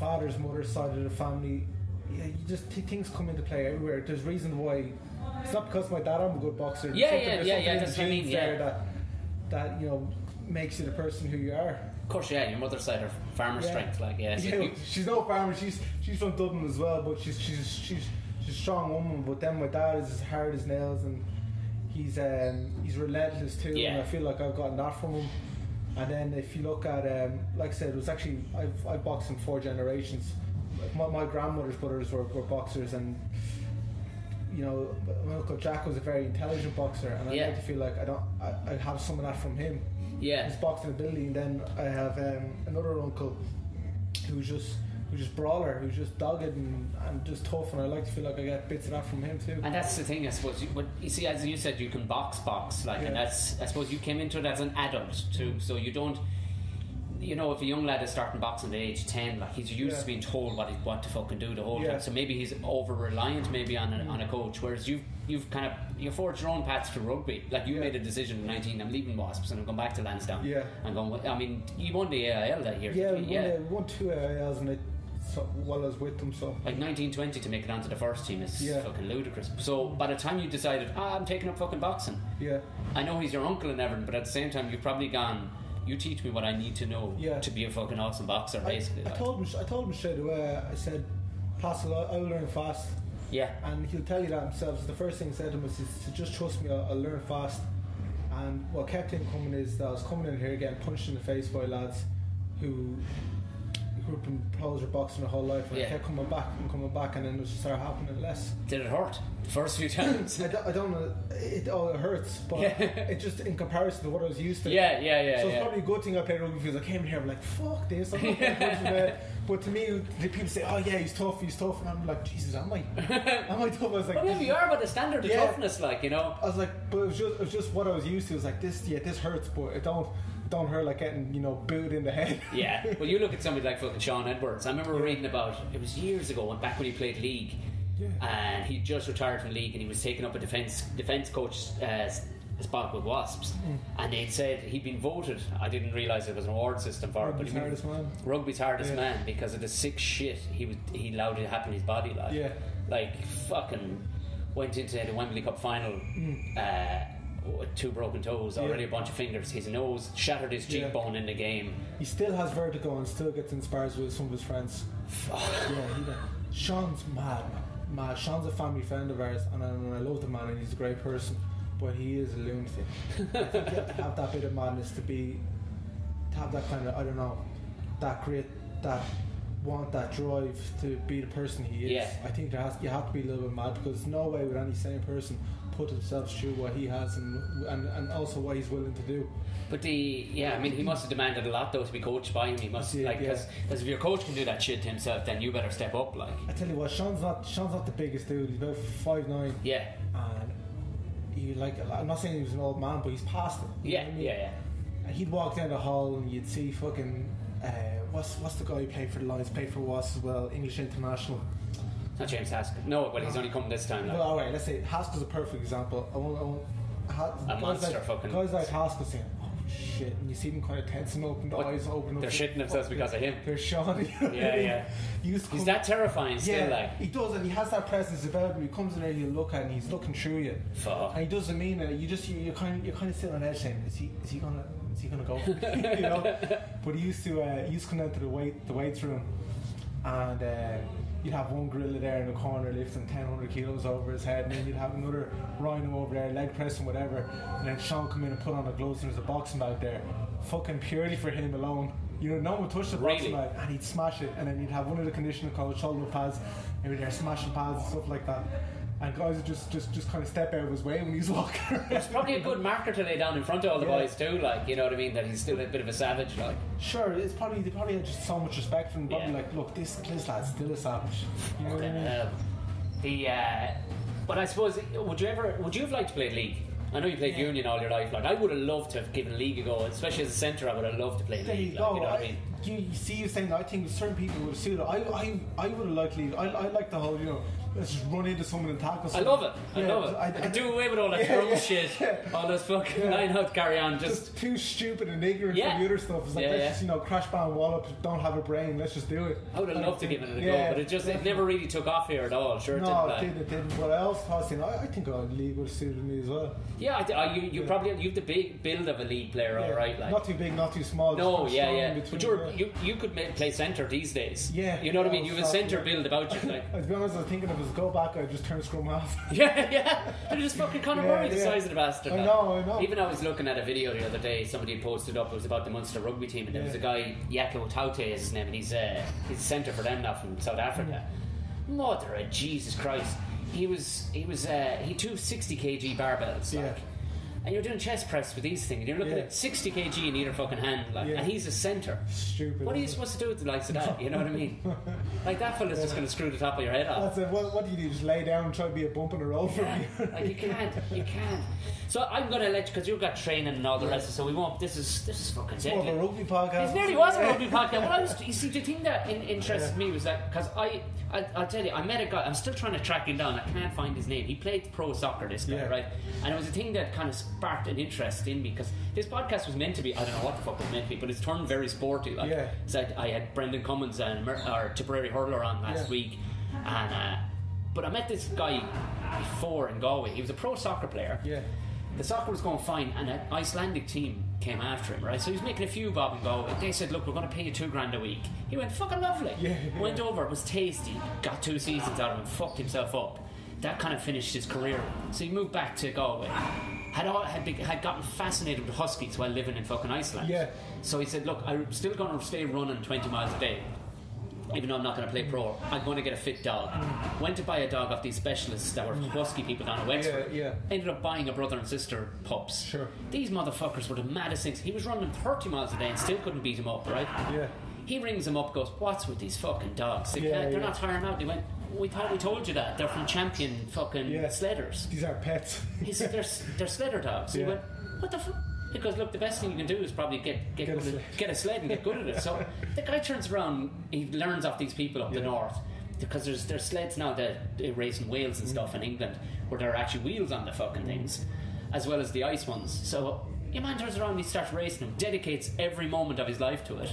father's mother's side of the family. You just things come into play everywhere. There's reason why. It's not because my dad, I'm a good boxer. That's what I mean. That makes you the person who you are. Of course, your mother's side of farmer strength, she's no farmer. She's from Dublin as well, but she's a strong woman. But then my dad is as hard as nails, and he's relentless too. And I feel like I've gotten that from him. And then if you look at like I said, it was actually I've boxed in 4 generations. My grandmother's brothers were boxers, and my uncle Jack was a very intelligent boxer, and I like to feel like I have some of that from him. His boxing ability. And then I have another uncle who's just brawler, who's just dogged and just tough, and I like to feel like I get bits of that from him too. And that's the thing, I suppose. You see, as you said, you can box, and that's, I suppose, you came into it as an adult too, so you don't. you know, if a young lad is starting boxing at age 10, like he's used to being told what to fucking do the whole time. So maybe he's over reliant maybe on a coach, whereas you've kind of you forged your own paths to rugby. Like you made a decision at 19. I'm leaving Wasps and I'm going back to Lansdowne. I'm going. I mean, you won the AIL that year. We won 2 AILs and while I was with them. So like 1920 to make it onto the first team is fucking ludicrous. So by the time you decided, I'm taking up fucking boxing. I know he's your uncle and everything, but at the same time you've probably gone, you teach me what I need to know to be a fucking awesome boxer, basically. I told him straight away. I said, Pascal, I'll learn fast. And he'll tell you that himself. So the first thing I said to him was to just trust me, I'll learn fast. And what kept him coming is that I was coming in here getting punched in the face by lads who grew up in pros or boxing their whole life, and I kept coming back, and then it just started happening less. Did it hurt the first few times? I don't know. It hurts, but it just in comparison to what I was used to. So it's probably a good thing I played rugby because I came here. I'm like, fuck this. I'm not punching. But to me, the people say, oh yeah, he's tough, and I'm like, Jesus, am I tough? I was like, well, maybe you are, but the standard of toughness, like, you know. I was like, but it was just what I was used to. It was like this hurts, but it don't hurt like getting, you know, booed in the head. Well, you look at somebody like fucking Sean Edwards. I remember reading about, it was years ago, back when he played league, and he just retired from league and he was taking up a defence coach spot with Wasps, and they'd said he'd been voted, I didn't realise there was an award system for Rugby's Rugby's hardest man, because of the sick shit he allowed it to happen in his body, like fucking went into the Wembley Cup final with 2 broken toes, already a bunch of fingers, his nose shattered, his cheekbone in the game. He still has vertigo and still gets inspired with some of his friends. Sean's mad. Sean's a family friend of ours, and I love the man, and he's a great person, but he is a lunatic. I think you have to have that bit of madness to have that kind of, I don't know, that grit, that want, that drive to be the person he is. I think you have to be a little bit mad, because there's no way would any sane person put themselves through what he has and also what he's willing to do. But I mean, he must have demanded a lot though to be coached by him. He must because if your coach can do that shit to himself, then you better step up. Like, I tell you what, Sean's not the biggest dude. He's about 5'9". And he, like, I'm not saying he was an old man, but he's past it. You know what I mean? And he'd walk down the hall and you'd see fucking what's the guy who played for the Lions, played for Wasps as well, English international. Not James Haskell. No, well, he's only come this time. Like. Well, alright, let's say Haskell's a perfect example. A monster, fucking. Guys like Haskell saying, oh shit, and you see them kind of tensing up and the eyes open up. They're shitting themselves because of him. They're Sean. He's that terrifying still, like. He does, and he has that presence about him. He comes in there, you look at him, and he's looking through you. Fuck. And he doesn't mean it. You're kind of sitting on edge saying, is he gonna go? You know? But he used to come down to the weights room, and you'd have one gorilla there in the corner lifting 1,000 kilos over his head, and then you'd have another rhino over there leg pressing whatever, and then Sean come in and put on the gloves, and there's a boxing bag there fucking purely for him alone. You know, no one would touch the boxing bag, and he'd smash it, and then you'd have one of the conditioning coach shoulder pads, and he'd be there smashing pads and stuff like that. And guys would just kind of step out of his way when he's walking around. It's probably a good marker to lay down in front of all the boys too, like, you know what I mean, that he's still a bit of a savage, like. Sure, they probably had just so much respect for him, probably like, look, this lad's still a savage. You know what I mean? But I suppose, would you have liked to play league? I know you played union all your life, like, I would have loved to have given league a go, especially as a centre. I would have loved to play league, like, you know what I mean? You see, you saying that, I think certain people would have suited. I would have liked league. I like the whole, you know, let's just run into someone and tackle someone. I love it. I can do away with all that drum shit, all this fucking line-out carry on. Just too stupid and ignorant for the other stuff. It's like, let's just, you know, crash bang, wallop, don't have a brain, let's just do it. I would have loved to give it a go, but it never really took off here at all. Sure, it didn't. What else? I think a league would have suited me as well. Yeah, you probably you've the big build of a league player, all right. Like, not too big, not too small. No, But you could play centre these days. Yeah, you know what I mean. You have a centre build about you. Like, to be honest, I was thinking if it was go back, I'd just turn scrum off. They're just fucking Conor Murray, the size of the bastard. I know. Even I was looking at a video the other day. Somebody had posted up. It was about the Munster rugby team, and there was a guy, Jaco Taute is his name, and he's centre for them now from South Africa. Mother of Jesus Christ, he 260 kg barbells. Like. and you're doing chest press with these things, and you're looking at 60 kg in either fucking hand, like, and he's a centre. Stupid. What are you supposed to do with the likes of that? You know what I mean? Like, that fella's just going to screw the top of your head off. That's it. What do you do? Just lay down and try to be a bump in a roll for me? Like, you can't. So I'm going to let you, because you've got training and all the rest, so we won't. This is fucking It's more of a rugby podcast. It nearly was a rugby podcast. You see, the thing that interested me was that, because I'll tell you, I met a guy, I'm still trying to track him down, I can't find his name. He played pro soccer, this guy, right? And it was a thing that kind of sparked an interest in me, because this podcast was meant to be, I don't know what the fuck it was meant to be, but it's turned very sporty. Like, so I had Brendan Cummins and our Tipperary hurler on last week, and but I met this guy before in Galway. He was a pro soccer player. The soccer was going fine, and an Icelandic team came after him, right? So he was making a few bob in Galway. They said, look, we're going to pay you $2,000 a week. He went, fucking lovely. Went over, it was tasty, got 2 seasons out of him, fucked himself up. That kind of finished his career. So he moved back to Galway. Had gotten fascinated with huskies while living in fucking Iceland. So he said, look, I'm still going to stay running 20 miles a day, even though I'm not going to play pro. I'm going to get a fit dog. Went to buy a dog off these specialists that were husky people down in Wexford. Ended up buying a brother and sister pups. These motherfuckers were the maddest things. He was running 30 miles a day and still couldn't beat him up, right? He rings him up, goes, what's with these fucking dogs? They're not tiring out. They went, we thought we told you that. They're from champion fucking sledders. These are pets. He said, they're sledder dogs. He went, what the fuck? Because look, the best thing you can do is probably get a sled and get good at it. So the guy turns around, he learns off these people up the north, because there's sleds now that they race in Wales and stuff in England, where there are actually wheels on the fucking things, as well as the ice ones. So your man turns around and he starts racing them, dedicates every moment of his life to it,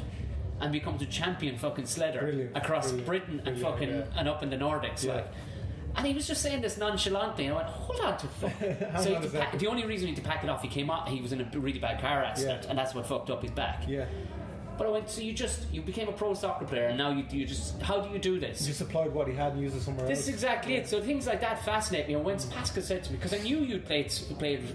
and becomes a champion fucking sledder across Britain and fucking and up in the Nordics, like. And he was just saying this nonchalantly, and I went, hold on to fuck. So the only reason he had to pack it off, he was in a really bad car accident, and that's what fucked up his back. But I went, so you became a pro soccer player, and now you just, how do you do this? You just applied what he had and used it somewhere else. This is exactly it. So things like that fascinate me. And when Pascal said to me, because I knew you'd played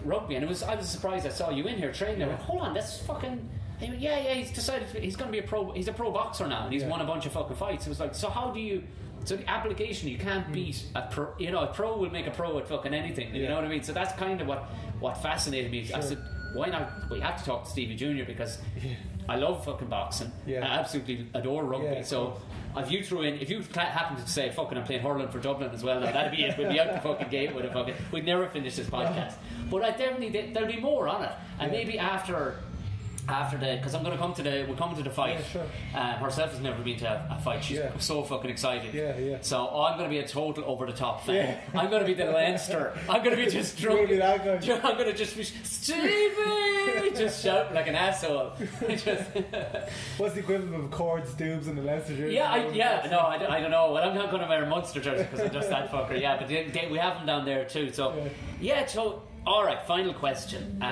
rugby, and I was surprised I saw you in here training. I went, hold on, that's fucking. And he went, he's decided he's going to be a pro. He's a pro boxer now, and he's won a bunch of fucking fights. It was like, so how do you? So the application, you can't beat a pro. You know, a pro will make a pro at fucking anything. You know what I mean? So that's kind of what fascinated me. I said, why not? We have to talk to Steve Jnr. because I love fucking boxing. I absolutely adore rugby. So if you happen to say fucking I'm playing hurling for Dublin as well, now that'd be it. We'd be out the fucking gate with a fucking. We'd never finish this podcast. But I definitely there'll be more on it, and maybe after the, because we're coming to the fight. Herself has never been to a fight. She's so fucking excited. So I'm going to be a total over the top fan. I'm going to be the Leinster. I'm going to be just drunk. I'm going to just be Stevie, just shouting like an asshole. What's the equivalent of cords, dubs, and the Leinster jersey? I don't know. Well, I'm not going to wear a Munster jersey because I'm just that fucker. But we have them down there too. So so all right. Final question.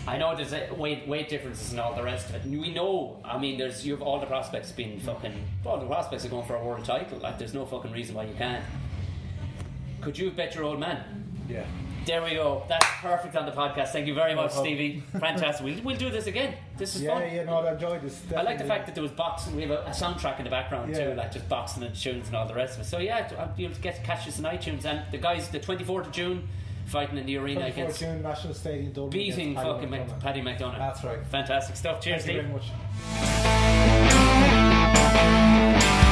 I know there's weight differences and all the rest of it. And we know, I mean, you have all the prospects of going for a world title. Like, there's no fucking reason why you can't. Could you have bet your old man? Yeah. There we go. That's perfect on the podcast. Thank you very much, Stevie. Fantastic. We'll do this again. This is fun. I enjoyed this. Definitely. I like the fact that there was boxing. We have a soundtrack in the background too, like just boxing and tunes and all the rest of it. So you'll get to catch this on iTunes. And the guys, the 24th of June, fighting in the arena against June, National Stadium, Dublin, beating fucking Paddy McDonough. That's right. Fantastic stuff. Cheers, Thank you Steve. very much.